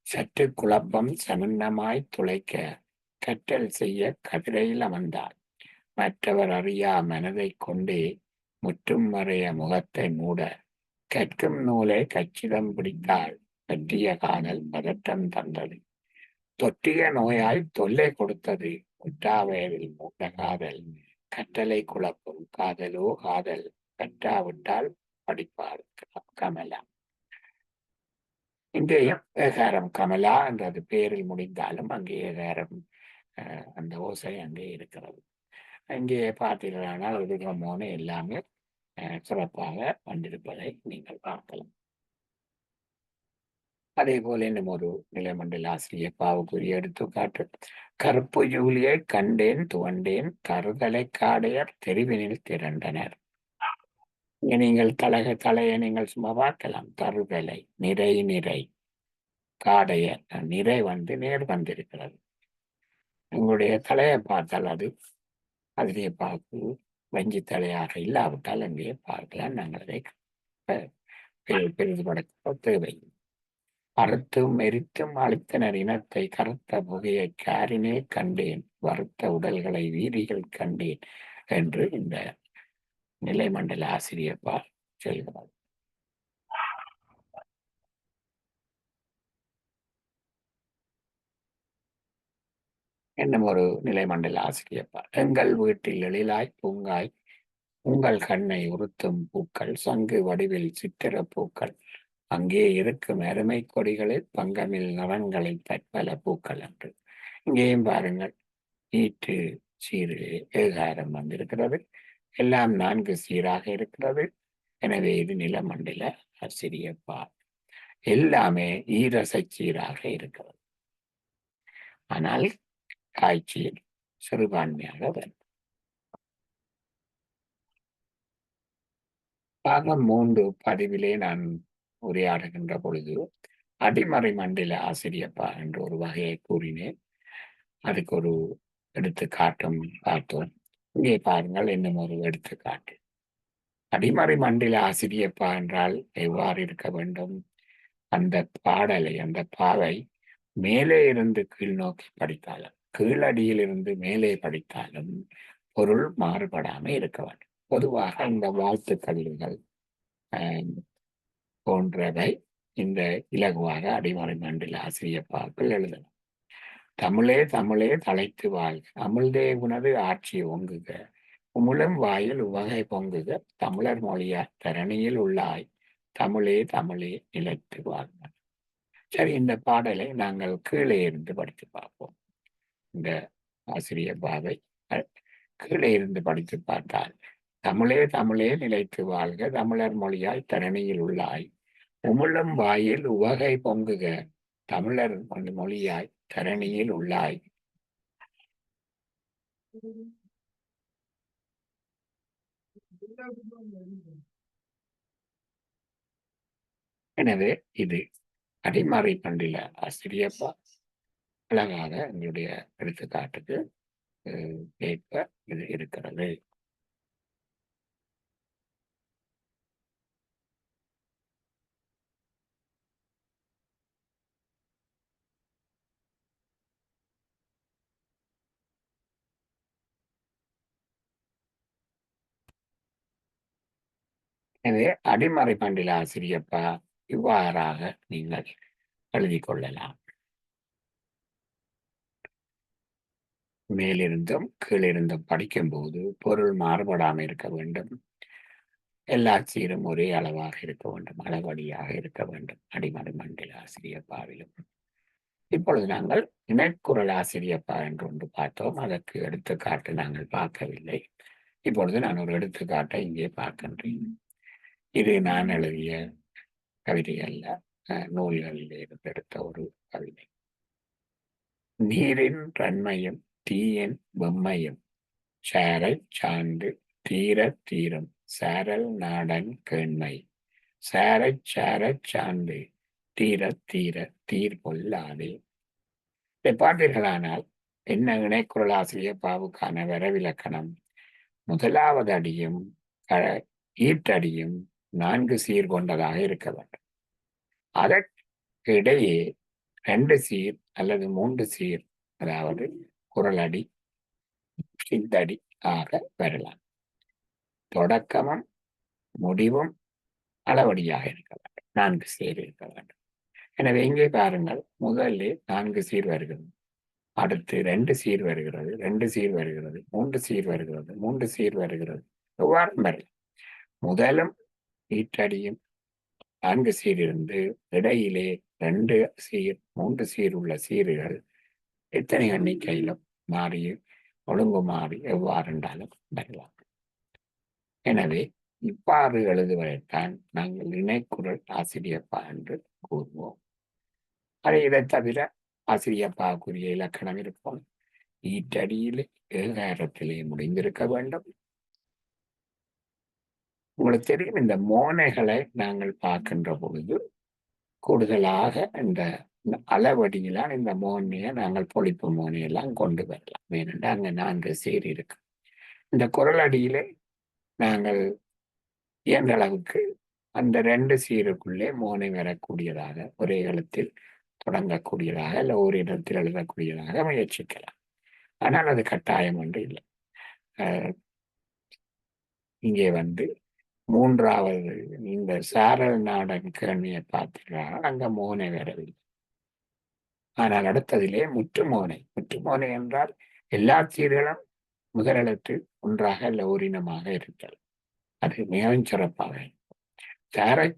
சற்று குழப்பம் சமன்னமாய் துளைக்க கற்றல் செய்ய கதிரையில் அமர்ந்தாள். மற்றவர் அறியா மனதைக் கொண்டே முற்றும் மறைய முகத்தை மூட கற்கும் நூலை கச்சிதம் பிடித்தாள். பற்றிய காதல் பதற்றம் தந்தது. தொற்றிய நோயாய் தொல்லை கொடுத்தது. முற்றா வயதில் மூட்ட காதல் கற்றலை குழப்பும். காதலோ காதல் கற்றாவிட்டால் படிப்பார் கமலா. இங்கேயும் ஏகாரம் கமலா என்றது பேரில் முடிந்தாலும் அங்கே ஏகாரம் அந்த ஓசை அங்கே இருக்கிறது. இங்கே பார்த்தீர்களானால் உருவமோன எல்லாமே சிறப்பாக வந்திருப்பதை நீங்கள் பார்க்கலாம். அதே போல இன்னும் ஒரு நிலமண்டல ஆசிரியர் பாவுக்குரிய எடுத்துக்காட்டு. கருப்பு ஜூலியை கண்டேன் துவண்டேன் கருதலை காடையர் தெருவினில் திரண்டனர். இங்க நீங்கள் தலையை நீங்கள் சும்மா பார்க்கலாம். தருதலை நிறை நிறை காடையர் நிறை நேர் வந்திருக்கிறது. உங்களுடைய தலையை பார்த்தால் அதிலே பார்த்து வஞ்சி தலையாக இல்லாவிட்டால் அங்கே பார்க்கலாம். நாங்கள் அதை பெரிதுபடுத்த தேவை. அறுத்தும் எரித்தும் அழித்தனர் இனத்தை கருத்த புகையை காரினே கண்டேன் வருத்த உடல்களை வீதிகள் கண்டேன் என்று இந்த நிலைமண்டல ஆசிரியப்பா சொல்கிறார். என்னும் ஒரு நிலைமண்டல ஆசிரியப்பா. எங்கள் வீட்டில் எழிலாய் பூங்காய் உங்கள் கண்ணை உறுத்தும் பூக்கள் சங்கு வடிவில் சித்திர பூக்கள் அங்கே இருக்கும் அருமை கொடிகளில் பங்கமில் நிறங்களில் பற்பல பூக்கள் என்று. இங்கேயும் பாருங்கள், ஈற்று சீரு ஏகாரம் வந்திருக்கிறது. எல்லாம் 4 சீராக இருக்கிறது. எனவே இது நிலமண்டல ஆசிரியப்பா. எல்லாமே ஈரசை சீராக இருக்கிறது. ஆனால் காய்ச்சல் சிறுபான்மையாக வரும். பாகம் 3 பதிவிலே நான் உரையாடுகின்ற பொழுது அடிமறை மண்டல ஆசிரியப்பா என்ற ஒரு வகையை கூறினேன். அதுக்கு ஒரு எடுத்துக்காட்டும் பார்த்தோம். இங்கே பாருங்கள் இன்னும் ஒரு எடுத்துக்காட்டு. அடிமறை மண்டல ஆசிரியப்பா என்றால் எவ்வாறு இருக்க வேண்டும்? அந்த பாடலை அந்த பாவை மேலே இருந்து கீழ் நோக்கி படித்தாலும் கீழடியில் இருந்து மேலே படித்தாலும் பொருள் மாறுபடாமல் இருக்க வேண்டும். பொதுவாக இந்த வாழ்த்து கல்விகள் போன்றவை இந்த இலகுவாக அடிமறை மண்டல ஆசிரியப்பாக்கள் எழுதலாம். தமிழே தமிழே தலைத்து வாழ்க அமிழ்தே உனது ஆட்சி ஒங்குக உமுளும் வாயில் உவகை பொங்குக தமிழர் மொழியார் தரணியில் உள்ளாய் தமிழே தமிழே நிலைத்து வாழ்க. சரி, இந்த பாடலை நாங்கள் கீழே இருந்து படித்து பார்ப்போம். இந்த ஆசிரியர் பாவை கீழே இருந்து படித்து பார்த்தால் தமிழே தமிழே நிலைத்து வாழ்க தமிழர் மொழியாய் தரணியில் உள்ளாய் உமுளும் வாயில் உவகை பொங்குக தமிழர் மொழியாய் தரணியில் உள்ளாய். எனவே இது அடிமறை மண்டல ஆசிரியப்பா அழகாக எங்களுடைய எடுத்துக்காட்டுக்கு ஏற்ப இது இருக்கிறது. எனவே அடிமறை மண்டல ஆசிரியப்பா இவ்வாறாக நீங்கள் எழுதி கொள்ளலாம். மேலிருந்தும் கீழிருந்தும் படிக்கும் போது பொருள் மாறுபடாமல் இருக்க வேண்டும். எல்லா சீரும் ஒரே அளவாக இருக்க வேண்டும், அளவடியாக இருக்க வேண்டும் அடிமறை மண்டல ஆசிரியப்பாவிலும். இப்பொழுது நாங்கள் இணைக்குரல் ஆசிரியப்பா என்று ஒன்று பார்த்தோம். அதற்கு எடுத்துக்காட்டு நாங்கள் பார்க்கவில்லை. இப்பொழுது நான் ஒரு எடுத்துக்காட்டை இங்கே பார்க்கின்றேன். இது நான் எழுதிய கவிதை அல்ல, நூல்களில் இருந்து எடுத்த ஒரு கவிதை. நீரின் தன்மையும் தீயின் வெம்மையும் சாரை சார்ந்து தீர தீரும் சாரல் நாடன் கேண்மை சாரை சாரச் சார்ந்து தீர தீர தீர் பொல்லாதே. இதை பார்த்தீர்களானால் என்ன இணைக்குரல் ஆசிரியர் பாவுக்கான வரவிலக்கணம்? முதலாவது அடியும் ஈட்டடியும் 4 சீர் கொண்டதாக இருக்க வேண்டும். அதற்கு இடையே 2 சீர் அல்லது 3 சீர், அதாவது குரலடி, சிந்தடி ஆக வரலாம். தொடக்கமும் முடிவும் அளவடியாக இருக்க வேண்டும். 4 சீர் இருக்க வேண்டும். எனவே இங்கே பாருங்கள், முதலில் 4 சீர் வருகிறது, அடுத்து 2 சீர் வருகிறது, 2 சீர் வருகிறது, 3 சீர் வருகிறது, 3 சீர் வருகிறது. எவ்வாறு வரலாம்? முதலும் ஈட்டடியும் 4 சீர் இருந்து இடையிலே 2 சீர் 3 சீர் உள்ள சீர்கள் எத்தனை எண்ணிக்கையிலும் மாறி ஒழுங்கு மாறி எவ்வாறு என்றாலும் வரலாம். எனவே இவ்வாறு எழுதுவதைத்தான் நாங்கள் இணைக்குரல் ஆசிரியப்பா என்று கூறுவோம். அதை இதை தவிர ஆசிரியப்பாக்குரிய இலக்கணம் இருக்கும். ஈட்டடியிலே ஏகாரத்திலே முடிந்திருக்க வேண்டும். உங்களுக்கு தெரியும், இந்த மோனைகளை நாங்கள் பார்க்கின்ற பொழுது கூடுதலாக இந்த அளவடியிலான இந்த மோனையை நாங்கள் பொழிப்பு மோனையெல்லாம் கொண்டு வரலாம். ஏனென்றால் அங்கே 4 சீர் இருக்கு. இந்த குரலடியிலே நாங்கள் இயன்ற அளவுக்கு அந்த 2 சீருக்குள்ளே மோனை வரக்கூடியதாக, ஒரே எழுத்தில் தொடங்கக்கூடியதாக, இல்லை ஒரு இடத்தில் எழுதக்கூடியதாக முயற்சிக்கலாம். ஆனால் அது கட்டாயம் ஒன்று இல்லை. இங்கே மூன்றாவது இந்த சாரல் நாடன் கேள்வியை பார்த்தீங்கன்னா அங்க மோனை வரவில்லை. ஆனால் அடுத்ததிலே முற்றுமோனை. முற்றுமோனை என்றால் எல்லா சீர்களும் முதலெழுத்து ஒன்றாக அல்ல ஓரினமாக இருத்தல். அது மிகவும் சிறப்பாக இருக்கும்.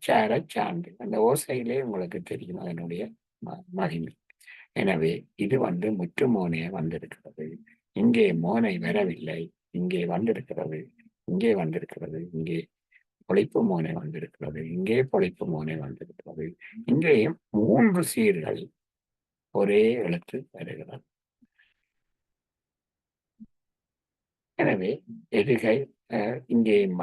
சார சார்ந்து அந்த ஓசையிலே உங்களுக்கு தெரியும் அதனுடைய மகிமை. எனவே இது முற்றுமோனைய வந்திருக்கிறது. இங்கே மோனை வரவில்லை, இங்கே வந்திருக்கிறது, இங்கே வந்திருக்கிறது, இங்கே பொழிப்பு மோனை வந்திருக்கிறது, இங்கே பொழிப்பு மோனை வந்திருக்கிறது. இங்கேயும் 3 சீர்கள் ஒரே எழுத்து வருகிறது. எனவே எதுகை இங்கேயும்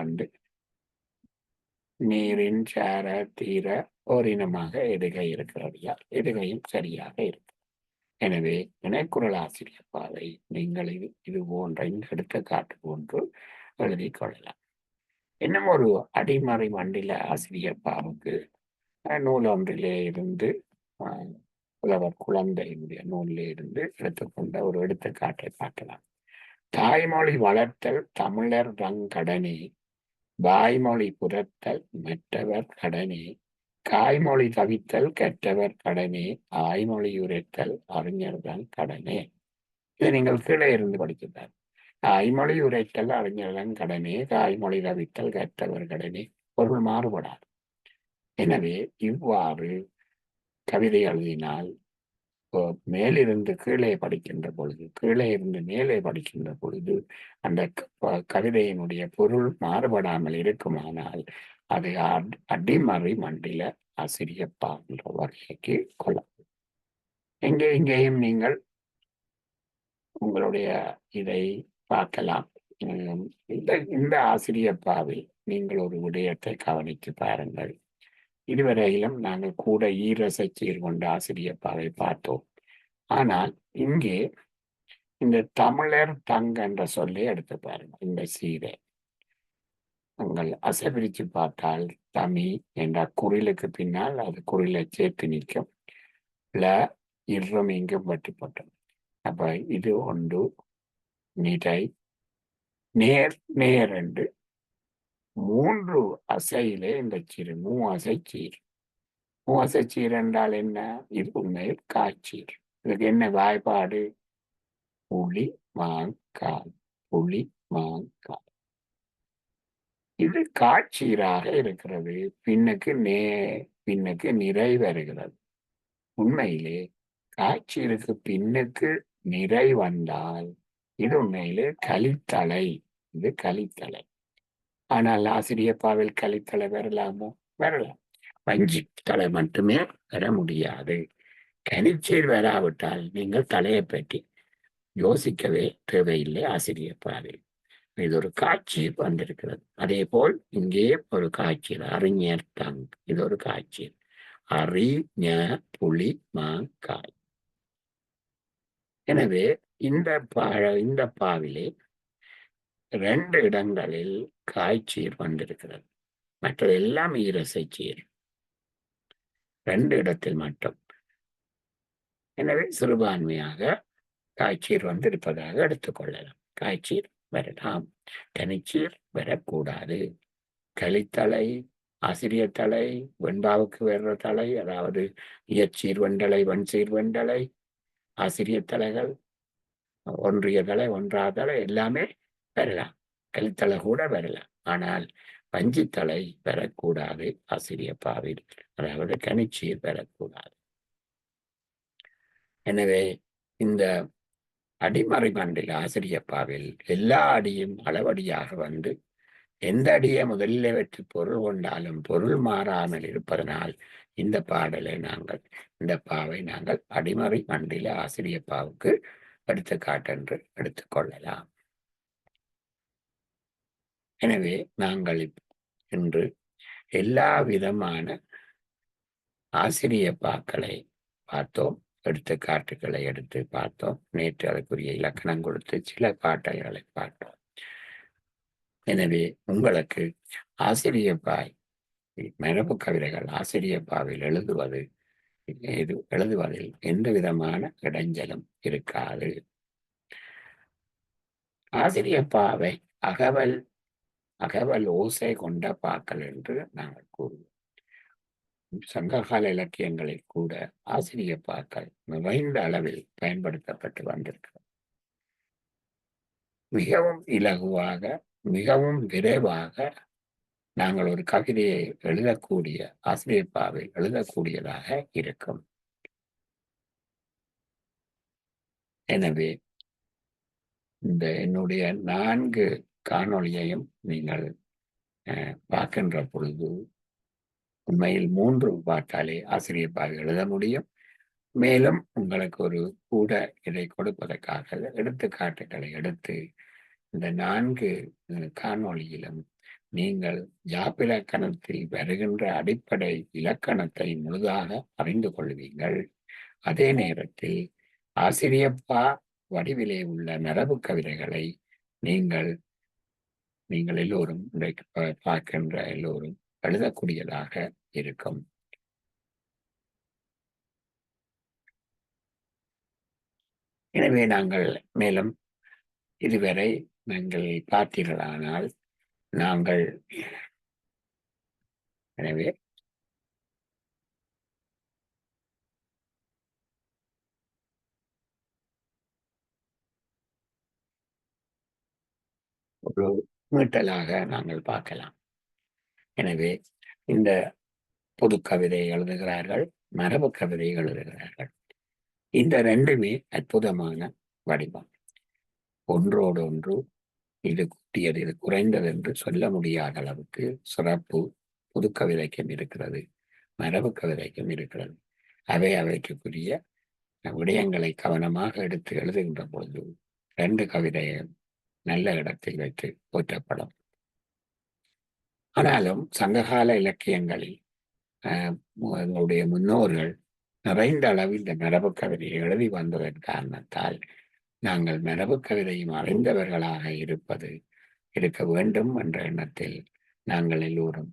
நீரின் சார தீர ஓரினமாக எதுகை இருக்கிறது. எதுகையும் சரியாக இருக்கு. எனவே இணைக்குரல் ஆசிரியப்பாவை நீங்கள் இது போன்ற இந்த எடுத்துக்காட்டு போன்று எழுதி கொள்ளலாம். இன்னும் ஒரு அடிமறை மண்டில ஆசிரியப்பாவுக்கு நூல் ஒன்றிலே இருந்து புலவர் குழந்தையினுடைய நூலிலே இருந்து எடுத்துக்கொண்ட ஒரு எடுத்துக்காட்டை பார்க்கலாம். தாய்மொழி வளர்த்தல் தமிழர் கடனே, வாய்மொழி புறத்தல் மற்றவர் கடனே, காய்மொழி தவித்தல் கற்றவர் கடனே, ஆய்மொழி உரைத்தல் அறிஞர்தான் கடனே. இதை நீங்கள் கீழே இருந்து படிக்கிறார். ஆய்மொழி உரைத்தல் அறிஞர்தான் கடனே, காய்மொழி தவித்தல் கற்றவர் கடனே. பொருள் மாறுபடாது. எனவே இவ்வாறு கவிதை எழுதினால் மேலிருந்து கீழே படிக்கின்ற பொழுது, கீழே இருந்து மேலே படிக்கின்ற பொழுது அந்த கவிதையினுடைய பொருள் மாறுபடாமல் இருக்குமானால் அது அடிமறை மண்டில ஆசிரியப்பா என்ற வகைக்கு கொள்ளலாம். இங்கேயும் நீங்கள் உங்களுடைய இதை பார்க்கலாம். இந்த ஆசிரியப்பாவில் நீங்கள் ஒரு விடயத்தை கவனித்து பாருங்கள். இதுவரையிலும் நாங்கள் கூட ஈரசை சீர் கொண்ட ஆசிரியப்பாவை பார்த்தோம். ஆனால் இங்கே இந்த தமிழர் என்ற சொல்லை எடுத்து பாருங்க. இந்த சீரை உங்கள் அசைபிரிச்சு பார்த்தால் தமி என்ற குரிலுக்கு பின்னால் அது குரிலை சேர்த்து நிற்கும். இன்றும் இங்கும் வெட்டுப்பட்டோம். அப்ப இது ஒன்று நிறை நேர் நேர் என்று 3 அசையிலே இந்த சீர் மூவசை சீர். மூவசை சீர் என்றால் என்ன? இது உண்மையில் காய்ச்சீர். இதுக்கு என்ன வாய்ப்பாடு? புளி மாங்காய், புளி மாங்காய். இது காட்சீராக இருக்கிறது. பின்னுக்கு நிறை வருகிறது. உண்மையிலே காட்சீருக்கு பின்னுக்கு நிறை வந்தால் இது உண்மையிலே கலித்தலை. இது கலித்தலை. ஆனால் ஆசிரியப்பாவில் கலித்தலை வரலாமோ? வரலாம். வஞ்சி தலை மட்டுமே வர முடியாது. கனிச்சீர் வராவிட்டால் நீங்கள் தலையை பற்றி யோசிக்கவே தேவையில்லை. ஆசிரியப்பாவில் இது ஒரு காட்சி வந்திருக்கிறது. அதே போல் இங்கே ஒரு காட்சி அறிஞர் இது ஒரு காட்சி. அறிஞ புலி மாங்காய். எனவே இந்த பாவிலே 2 இடங்களில் காய்ச்சீர் வந்திருக்கிறது. மற்றது எல்லாம் ஈரசைச்சீர். 2 இடத்தில் மட்டும். எனவே சிறுபான்மையாக காய்ச்சீர் வந்திருப்பதாக எடுத்துக்கொள்ளலாம். காய்ச்சீர் வரலாம், தனிச்சீர் வரக்கூடாது. கலித்தலை, ஆசிரியர் தலை, வெண்பாவுக்கு வர்ற தலை, அதாவது இயற்சீர் வெண்டலை, வன்சீர் வெண்டலை, ஆசிரியர் தலைகள், ஒன்றிய தலை, ஒன்றா தலை எல்லாமே வரலாம். கலித்தலை கூட வரலாம். ஆனால் வஞ்சித்தலை பெறக்கூடாது ஆசிரியர் பாவில், அதாவது கனிச்சீர் பெறக்கூடாது. எனவே இந்த அடிமறை மண்டில் ஆசிரியப்பாவில் எல்லா அடியும் அளவடியாக வந்து எந்த அடியை முதலில் வெற்றி பொருள் கொண்டாலும் பொருள் மாறாமல் இருப்பதனால் இந்த பாவை நாங்கள் அடிமறை மண்டில ஆசிரியப்பாவுக்கு எடுத்துக்காட்டென்று எடுத்துக்கொள்ளலாம். எனவே நாங்கள் இன்று எல்லா விதமான ஆசிரியப்பாக்களை பார்த்தோம், எடுத்துக்காட்டுகளை எடுத்து பார்த்தோம். நேற்று அதற்குரிய இலக்கணம் கொடுத்து சில பாட்டைகளை பார்த்தோம். எனவே உங்களுக்கு ஆசிரியப்பாய் மரபு கவிதைகள் ஆசிரியப்பாவில் எழுதுவதில் எந்த விதமான இடைஞ்சலும் இருக்காது. ஆசிரியப்பாவை அகவல் ஓசை கொண்ட பாக்கள் என்று நாங்கள் கூறுவோம். சங்ககால இலக்கியங்களில் கூட ஆசிரியப்பாக்கள் நிறைந்த அளவில் பயன்படுத்தப்பட்டு வந்திருக்கிறது. மிகவும் இலகுவாக, மிகவும் விரைவாக நாங்கள் ஒரு கவிதையை எழுதக்கூடிய ஆசிரியப்பாவை எழுதக்கூடியதாக இருக்கும். எனவே இந்த என்னுடைய 4 காணொளியையும் நீங்கள் பார்க்கின்ற பொழுது உண்மையில் 3 பாட்டாலே ஆசிரியப்பாவை எழுத முடியும். மேலும் உங்களுக்கு ஒரு கூட இதை கொடுப்பதற்காக எடுத்துக்காட்டுகளை எடுத்து இந்த 4 காணொளியிலும் நீங்கள் யாப்பிலக்கணத்தில் வருகின்ற அடிப்படை இலக்கணத்தை முழுதாக அறிந்து கொள்வீங்கள். அதே நேரத்தில் ஆசிரியப்பா வடிவிலே உள்ள மரபு கவிதைகளை நீங்கள் எல்லோரும் பார்க்கின்ற எல்லோரும் எழுதக்கூடியதாக இருக்கும். எனவே நாங்கள் மேலும் இதுவரை நீங்கள் பார்த்தீர்களானால் நாங்கள் எனவே ஒரு மீட்டலாக நாங்கள் பார்க்கலாம். எனவே இந்த பொது கவிதை எழுதுகிறார்கள், மரபு கவிதை எழுதுகிறார்கள். இந்த 2மே அற்புதமான வடிவம். ஒன்றோடு ஒன்று இது கூட்டியது இது குறைந்தது என்று சொல்ல முடியாத அளவுக்கு சிறப்பு புது கவிதைக்கும் இருக்கிறது, மரபு கவிதைக்கும் இருக்கிறது. அவைக்குரிய விடயங்களை கவனமாக எடுத்து எழுதுகின்ற பொழுது 2 கவிதையும் நல்ல இடத்தில் வைத்து போற்றப்படும். ஆனாலும் சங்ககால இலக்கியங்களில் எங்களுடைய முன்னோர்கள் நிறைந்த அளவில் இந்த மரபு கவிதையை எழுதி வந்ததன் காரணத்தால் நாங்கள் மரபு கவிதையும் அறிந்தவர்களாக இருக்க வேண்டும் என்ற எண்ணத்தில் நாங்கள் எல்லோரும்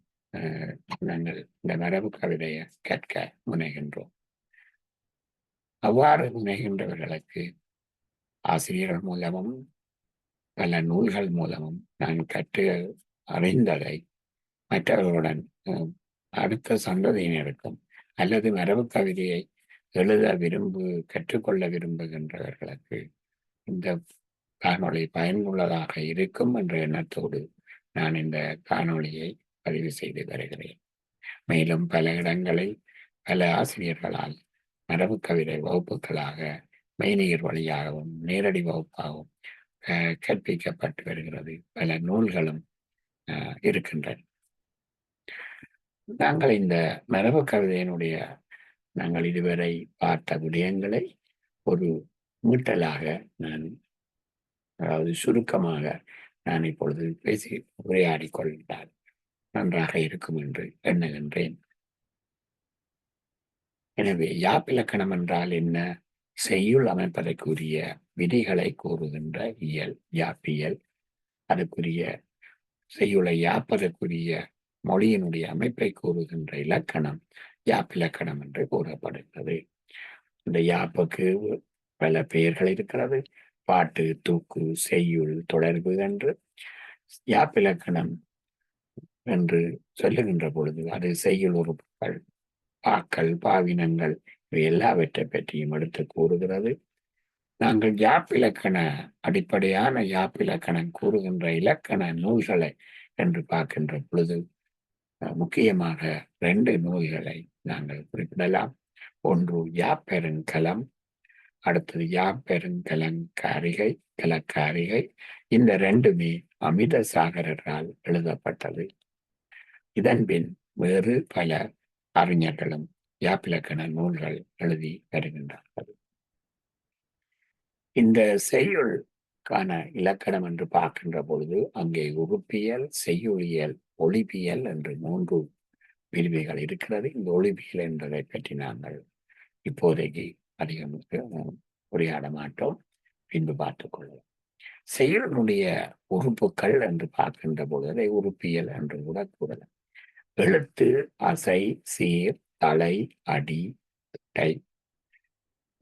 நாங்கள் இந்த மரபு கவிதையை கற்க முனைகின்றோம். அவ்வாறு முனைகின்றவர்களுக்கு ஆசிரியர்கள் மூலமும் பல நூல்கள் மூலமும் நான் கற்று அறிந்ததை மற்றவர்களுடன் அடுத்த சந்ததியினருக்கும் அல்லது மரபு கவிதையை எழுத கற்றுக்கொள்ள விரும்புகின்றவர்களுக்கு இந்த காணொளி பயனுள்ளதாக இருக்கும் என்ற எண்ணத்தோடு நான் இந்த காணொளியை பதிவு செய்து வருகிறேன். மேலும் பல இடங்களில் பல ஆசிரியர்களால் மரபு கவிதை வகுப்புகளாக மெய்நிகர் வழியாகவும் நேரடி வகுப்பாகவும் கற்பிக்கப்பட்டு வருகிறது. பல நூல்களும் இருக்கின்றன. நாங்கள் இந்த மரபு கவிதையினுடைய நாங்கள் இதுவரை பார்த்த விடயங்களை ஒரு மீட்டலாக அதாவது சுருக்கமாக நான் இப்பொழுது பேசி உரையாடி கொண்டால் நன்றாக இருக்கும் என்று எண்ணுகின்றேன். எனவே யாப்பிலக்கணம் என்றால் என்ன? செய்யுள் அமைப்பதற்குரிய விதிகளை கூறுகின்ற இயல் யாப்பியல். அதுக்குரிய செய்யுளை யாப்பதற்குரிய மொழியினுடைய அமைப்பை கூறுகின்ற இலக்கணம் யாப்பிலக்கணம் என்று கூறப்படுகிறது. இந்த யாப்புக்கு பல பெயர்கள் இருக்கிறது. பாட்டு, தூக்கு, செய்யுள், தொடர்பு என்று. யாப்பிலக்கணம் என்று சொல்லுகின்ற பொழுது அது செய்யுள் உறுப்புகள், பாக்கள், பாவினங்கள் இவை எல்லாவற்றை பற்றியும் எடுத்து கூறுகிறது. நாங்கள் யாப்பிலக்கண அடிப்படையான யாப்பிலக்கணம் கூறுகின்ற இலக்கண நூல்களை என்று பார்க்கின்ற பொழுது முக்கியமாக 2 நூல்களை நாங்கள் குறிப்பிடலாம். ஒன்று யாப்பெருங்கலம், அடுத்தது யாப்பெருங்கலங்காரிகை, கலக்காரிகை. இந்த 2மே அமிர்தசாகரால் எழுதப்பட்டது. இதன் பின் வேறு பல அறிஞர்களும் யாப்பிலக்கண நூல்கள் எழுதி வருகின்றார்கள். இந்த செய்யுளுக்கான இலக்கணம் என்று பார்க்கின்ற பொழுது அங்கே உறுப்பியல், செய்யுளியல், ஒளிபியல் என்று 3 பிரிவுகள் இருக்கிறது. இந்த ஒளிபியல் என்பதை பற்றி நாங்கள் இப்போதைக்கு அதிகம் உரையாட மாட்டோம், பின்பு பார்த்துக் கொள்வோம். செய்யுளுடைய உறுப்புகள் என்று பார்க்கின்ற பொழுது அதை உறுப்பியல் என்று கூட கூறலாம். எழுத்து, அசை, சீர், தலை, அடி, திட்டை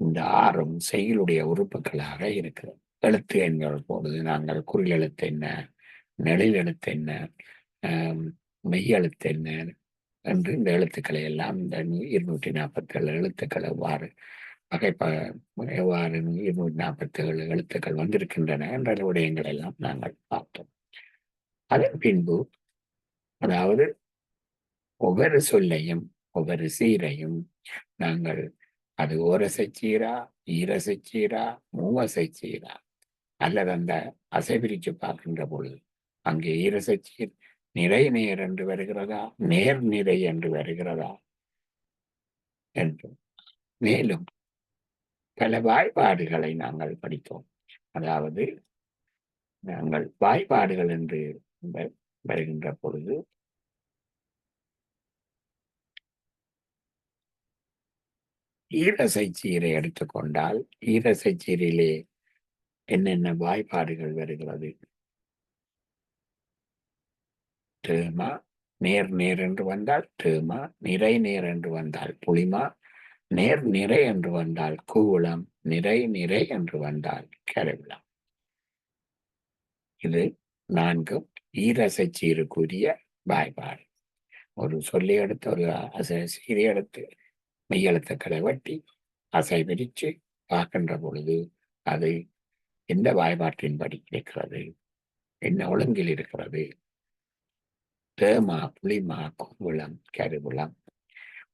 இந்த 6ம் செய்யுளுடைய உறுப்புகளாக இருக்கிறது. எழுத்து என்கிற பொழுது நாங்கள் குறில் எழுத்து என்ன, நெழில் எழுத்து என்ன, மெய் எழுத்து என்ன என்று இந்த எழுத்துக்களை எல்லாம் இந்த 247 எழுத்துக்கள் எவ்வாறு எவ்வாறு 247 எழுத்துக்கள் வந்திருக்கின்றன என்ற விடயங்கள் எல்லாம் நாங்கள் பார்த்தோம். அதன் பின்பு அதாவது ஒவ்வொரு சொல்லையும் ஒவ்வொரு சீரையும் நாங்கள் அது ஓரசை சீரா, ஈரசை சீரா, மூவசை சீரா அல்லது அந்த அசை பிரித்து பார்க்கின்ற பொழுது அங்கே ஈரசை சீர் நிறை நேர் என்று வருகிறதா, நேர் நிறை என்று வருகிறதா என்று. மேலும் பல வாய்ப்பாடுகளை நாங்கள் படித்தோம். அதாவது நாங்கள் வாய்ப்பாடுகள் என்று வருகின்ற பொழுது ஈரசை சீரை எடுத்துக்கொண்டால் ஈரசை சீரிலே என்னென்ன வாய்ப்பாடுகள் வருகிறது? தேமா, நேர் நேர் என்று வந்தால் தேமா, நிறை நேர் என்று வந்தால் புளிமா, நேர் நிறை என்று வந்தால் கூவளம், நிறை நிறை என்று வந்தால் கருவிளம். இது 4ம் ஈரசை சீருக்குரிய வாய்ப்பாடு. ஒரு சொல்லி எடுத்து ஒரு சீரை எடுத்து மெய்யெழுத்துக்களை வெட்டி அசை பிரித்து பார்க்கின்ற பொழுது அது எந்த வாய்ப்பாட்டின்படி இருக்கிறது, என்ன ஒழுங்கில் இருக்கிறது? தேமா, புளிமா, கூவளம், கருவிளம்.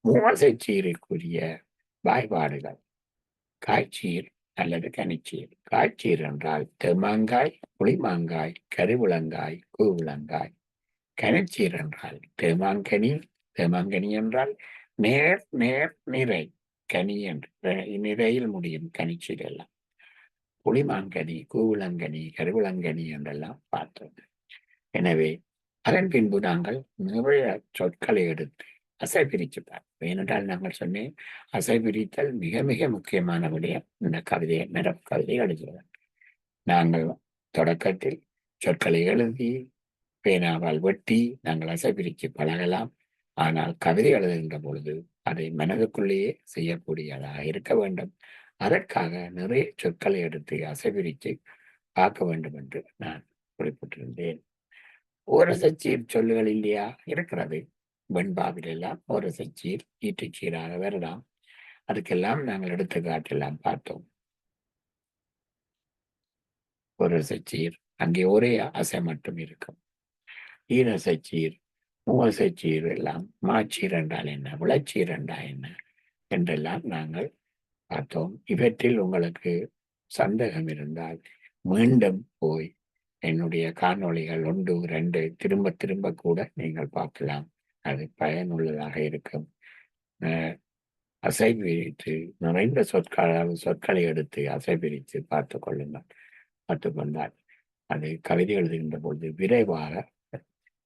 மூவசை சீருக்குரிய வாய்ப்பாடுகள் காய்ச்சீர் அல்லது கனிச்சீர். காய்ச்சீர் என்றால் தேமாங்காய், புளிமாங்காய், கருவிளங்காய், கூவிளங்காய். கனிச்சீர் என்றால் தேமாங்கனி, தேமாங்கனி என்றால் நேர் நேர் நிறை கனி என்று நிறையில் முடியும் கனிச்சீர் எல்லாம். புளிமாங்கனி, கூவிளங்கனி, கருவிளங்கனி என்றெல்லாம் பார்த்தது. எனவே அதன் பின்பு நாங்கள் நிறைய சொற்களை எடுத்து அசை பிரித்து பார்ப்போம். ஏனென்றால் நாங்கள் சொன்னேன், அசை பிரித்தல் மிக மிக முக்கியமான விடயம். இந்த கவிதையை நிரப்பு கவிதை எழுதுவது நாங்கள் தொடக்கத்தில் சொற்களை எழுதி பேனாவால் வெட்டி நாங்கள் அசை பிரித்து பழகலாம். ஆனால் கவிதை எழுதுகின்ற பொழுது அதை மனதுக்குள்ளேயே செய்யக்கூடியதாக இருக்க வேண்டும். அதற்காக நிறைய சொற்களை எடுத்து அசை பிரித்து பார்க்க வேண்டும் என்று நான் குறிப்பிட்டிருந்தேன். ஓரசச்சீர் சொல்லுகள் இல்லையா? இருக்கிறது. வெண்பாவில் எல்லாம் ஓரசச்சீர் ஈட்டுச்சீராக வரலாம். அதுக்கெல்லாம் நாங்கள் எடுத்துக்காட்டெல்லாம் பார்த்தோம். ஓரசச்சீர் அங்கே ஒரே அசை மட்டும் இருக்கும். ஈரசச்சீர், மூவசச்சீர் எல்லாம் மாச்சீர் என்றால் என்ன, விளச்சீர் என்றால் என்ன என்றெல்லாம் நாங்கள் பார்த்தோம். இவற்றில் உங்களுக்கு சந்தேகம் இருந்தால் மீண்டும் போய் என்னுடைய காணொளிகள் 1, 2 திரும்ப திரும்ப கூட நீங்கள் பார்க்கலாம். அது பயனுள்ளதாக இருக்கும். அசை பிரித்து நிறைந்த சொற்களை எடுத்து அசை பிரித்து பார்த்து கொள்ளுங்கள். பார்த்து கொண்டால் அது கவிதை எழுதுகின்ற பொழுது விரைவாக.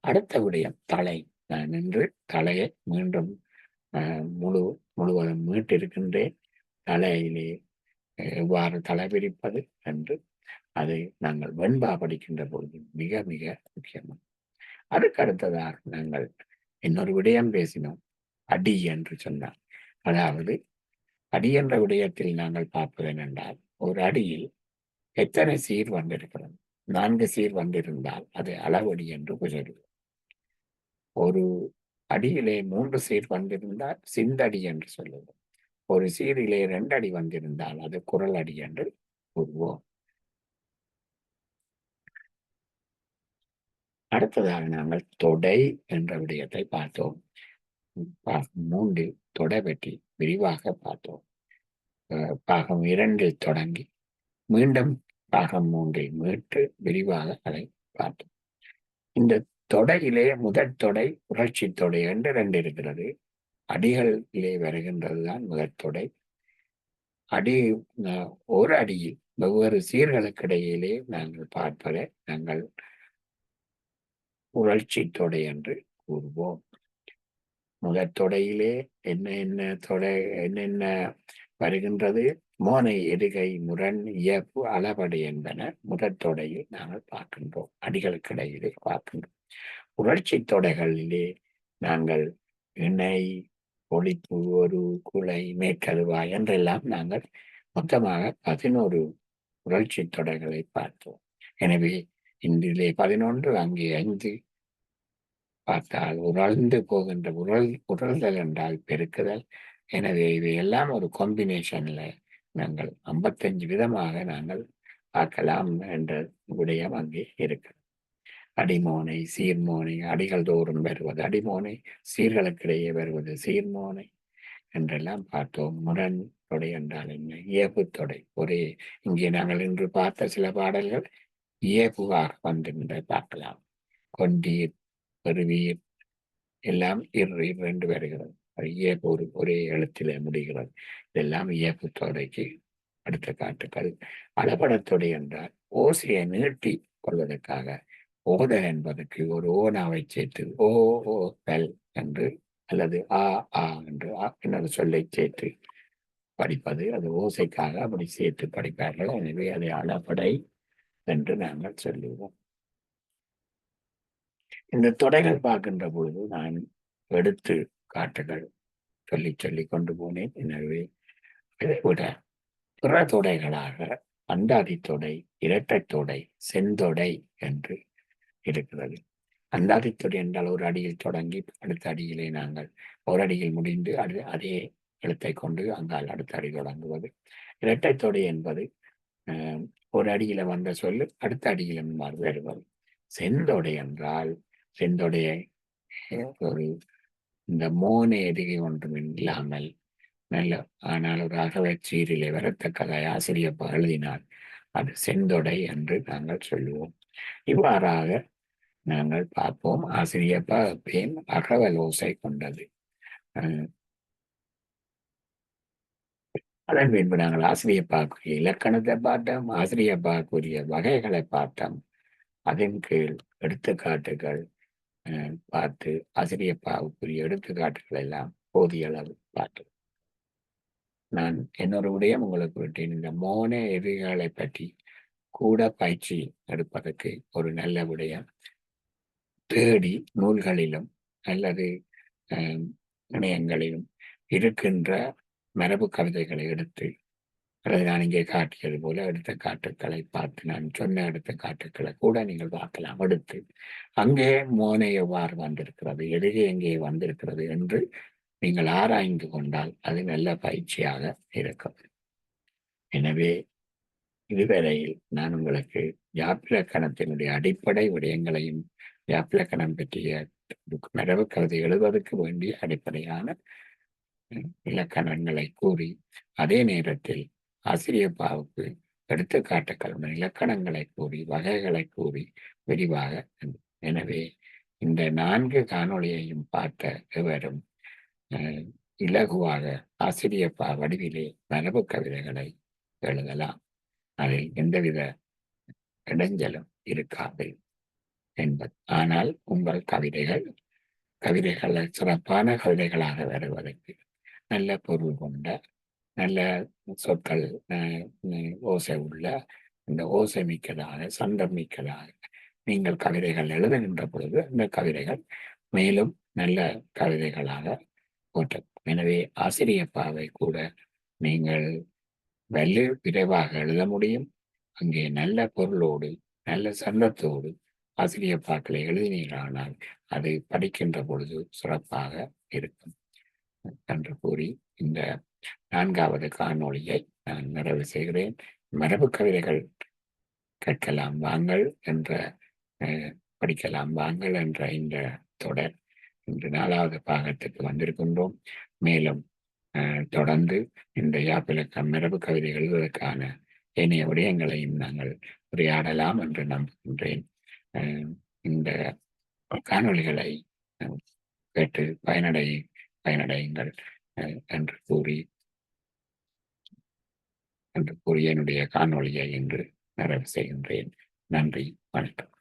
அடுத்த விடயம் தலை. நான் நின்று தலையை மீண்டும் முழுவதும் மீட்டிருக்கின்றேன். தலையிலே எவ்வாறு தலை பிரிப்பது என்று அது நாங்கள் வெண்பா படிக்கின்ற பொழுது மிக மிக முக்கியமாக. அதுக்கு அடுத்ததாக நாங்கள் இன்னொரு விடயம் பேசினோம், அடி என்று சொன்னார். அதாவது அடி என்ற விடயத்தில் நாங்கள் பார்ப்பது என்னென்றால், ஒரு அடியில் எத்தனை சீர் வந்திருக்கிறது. 4 சீர் வந்திருந்தால் அது அளவடி என்று சொல்லுவோம். ஒரு அடியிலே 3 சீர் வந்திருந்தால் சிந்தடி என்று சொல்லுவோம். ஒரு சீரிலே 2 அடி வந்திருந்தால் அது குறள் அடி என்று கூறுவோம். அடுத்ததாக நாங்கள் தொடை என்ற விடயத்தை பார்த்தோம். 3 தொடை பற்றி விரிவாக பார்த்தோம். பாகம் 2 தொடங்கி மீண்டும் பாகம் 3 மீட்டு விரிவாக அதை பார்த்தோம். இந்த தொடையிலே முதற் தொடை புரட்சி தொடை என்று 2 இருக்கிறது. அடிகளிலே வருகின்றதுதான் முதற் தொடை. அடி ஒரு அடியில் வெவ்வேறு சீர்களுக்கு இடையிலே நாங்கள் பார்ப்பதை நாங்கள் புரட்சி தொடை என்று கூறுவோம். முதற் தொடையிலே என்னென்ன வருகின்றது? மோனை, எதுகை, முரண், இயப்பு, அளபடை என்பன முதற் தொடையில் நாங்கள் பார்க்கின்றோம். அடிகளுக்கு இடையிலே பார்க்கின்றோம். புரட்சி தொடைகளிலே நாங்கள் இணை, ஒளிப்பு, ஒரு, குலை, மேற்கழுவா என்றெல்லாம் நாங்கள் மொத்தமாக 11 புரட்சி தொடைகளை பார்த்தோம். எனவே இன்றிலே 11, அங்கே 5 பார்த்தால் உறழ்ந்து போகின்ற உறழ்தல் என்றால் பெருக்குதல். எனவே இவையெல்லாம் ஒரு காம்பினேஷன்ல நாங்கள் 55 விதமாக நாங்கள் பார்க்கலாம் என்ற விடயம் அங்கே இருக்கு. அடிமோனை, சீர்மோனை, அடிகள் தோறும் வருவது அடிமோனை, சீர்களுக்கிடையே வருவது சீர்மோனை என்றெல்லாம் பார்த்தோம். முரண் தொடை என்றால் என்ன? இயப்பு தொடை. ஒரே இங்கே நாங்கள் இன்று பார்த்த சில பாடல்கள் இயப்புவாக வந்திருந்த பார்க்கலாம். கொண்டீர், பெருவீர் எல்லாம் இரண்டு வருகிறது. இயப்பு ஒரே எழுத்திலே முடிகிறது. இதெல்லாம் இயப்பு தொடைக்கு அடுத்த காட்டுக்கள். அளபடத்தொடை என்றால் ஓசையை நீட்டி கொள்வதற்காக ஓதல் என்பதற்கு ஒரு ஓனாவை சேர்த்து ஓ ஓ பெல் என்று அல்லது ஆ ஆ என்று இன்னொரு சொல்லை சேர்த்து படிப்பது. அது ஓசைக்காக அப்படி சேர்த்து படிப்பார்கள். எனவே அதை அளபடை என்று நாங்கள் சொல்லுவோம். இந்த தொடைகள் பார்க்கின்ற பொழுது நான் எடுத்து காட்டுகள் சொல்லி கொண்டு போனேன். எனவே இதை விட பிற தொடைகளாக அந்தாதி தொடை, இரட்டை தொடை, செந்தொடை என்று இருக்கிறது. அந்தாதி தொடை என்றால் ஒரு அடியில் தொடங்கி அடுத்த அடியிலே நாங்கள் ஒரு அடியில் முடிந்து அதே எழுத்தை கொண்டு அங்கால் அடுத்த அடி தொடங்குவது. இரட்டை தொடை என்பது ஒரு அடியில வந்த சொல்லு அடுத்த அடியிலும் வருவது. செந்தொடை என்றால் செந்தொடையை ஒரு இந்த மோனை எதுகை ஒன்றும் இல்லாமல் நல்ல ஆனால் ஒரு அகவச் சீரிலே வரத்தக்கதை ஆசிரியப்பா எழுதினால் அது செந்தொடை என்று நாங்கள் சொல்லுவோம். இவ்வாறாக நாங்கள் பார்ப்போம். ஆசிரியப்பா எப்பயும் அகவல் ஓசை கொண்டது. அதன் பின்பு நாங்கள் ஆசிரியப்பாக்குரிய இலக்கணத்தை பார்த்தோம், ஆசிரியப்பாக்குரிய வகைகளை பார்த்தோம். அதன் கீழ் எடுத்துக்காட்டுகள் பார்த்து ஆசிரியப்பாவுக்குரிய எடுத்துக்காட்டுகள் எல்லாம் போதிய அளவு பார்த்தோம். நான் இன்னொரு விடயம் உங்களுக்கு விட்டேன். இந்த மோன எதிர்களை பற்றி கூட பயிற்சி எடுப்பதற்கு ஒரு நல்ல விடயம். தேடி நூல்களிலும் அல்லது இணையங்களிலும் இருக்கின்ற மரபு கவிதைகளை எடுத்து அல்லது நான் இங்கே காட்டியது போல எடுத்த காட்டுக்களை பார்த்து நான் சொன்ன எடுத்த காட்டுக்களை கூட நீங்கள் பார்க்கலாம். எடுத்து அங்கே மோனை எவ்வாறு வந்திருக்கிறது, எதுகை எங்கே வந்திருக்கிறது என்று நீங்கள் ஆராய்ந்து கொண்டால் அது நல்ல பயிற்சியாக இருக்கும். எனவே இதுவரையில் நான் உங்களுக்கு யாப்பிலக்கணத்தினுடைய அடிப்படை விடயங்களையும் யாப்பிலக்கணம் பற்றிய மரபு கவிதை எழுதுவதற்கு வேண்டிய அடிப்படையான இலக்கணங்களை கூறி அதே நேரத்தில் ஆசிரியப்பாவுக்கு எடுத்துக்காட்டுகளுடன் இலக்கணங்களை கூறி வகைகளை கூறி விரிவாக. எனவே இந்த 4 காணொளியையும் பார்த்த எவரும் இலகுவாக ஆசிரியப்பா வடிவிலே மரபு கவிதைகளை எழுதலாம். அதில் எந்தவித இடைஞ்சலும் இருக்காது என்பது. ஆனால் உங்கள் கவிதைகளை சிறப்பான கவிதைகளாக வருவதற்கு நல்ல பொருள் கொண்ட நல்ல சொற்கள் ஓசை உள்ள இந்த ஓசை மிக்கதாக, சந்தம் மிக்கதாக நீங்கள் கவிதைகள் எழுதுகின்ற பொழுது அந்த கவிதைகள் மேலும் நல்ல கவிதைகளாக போற்றம். எனவே ஆசிரியப்பாவை கூட நீங்கள் விரைவாக எழுத முடியும். அங்கே நல்ல பொருளோடு நல்ல சந்தத்தோடு ஆசிரியப்பாக்களை எழுதினீர்களானால் அது படிக்கின்ற பொழுது சிறப்பாக இருக்கும் என்று கூறி இந்த 4வது காணொளியை நான் நிறைவு செய்கிறேன். மரபு கவிதைகள் கேட்கலாம் வாங்கள் என்ற படிக்கலாம் வாங்கள் என்ற இந்த தொடர் இன்று 4வது பாகத்துக்கு வந்திருக்கின்றோம். மேலும் தொடர்ந்து இந்த யாப்பிலக்கம் மரபு கவிதை எழுதுவதற்கான ஏனைய விடயங்களையும் நாங்கள் உரையாடலாம் என்று நம்புகின்றேன். இந்த காணொளிகளை கேட்டு பயனடையுங்கள் என்று கூறி என்னுடைய காணொளியை இன்று நிறைவு செய்கின்றேன். நன்றி, வணக்கம்.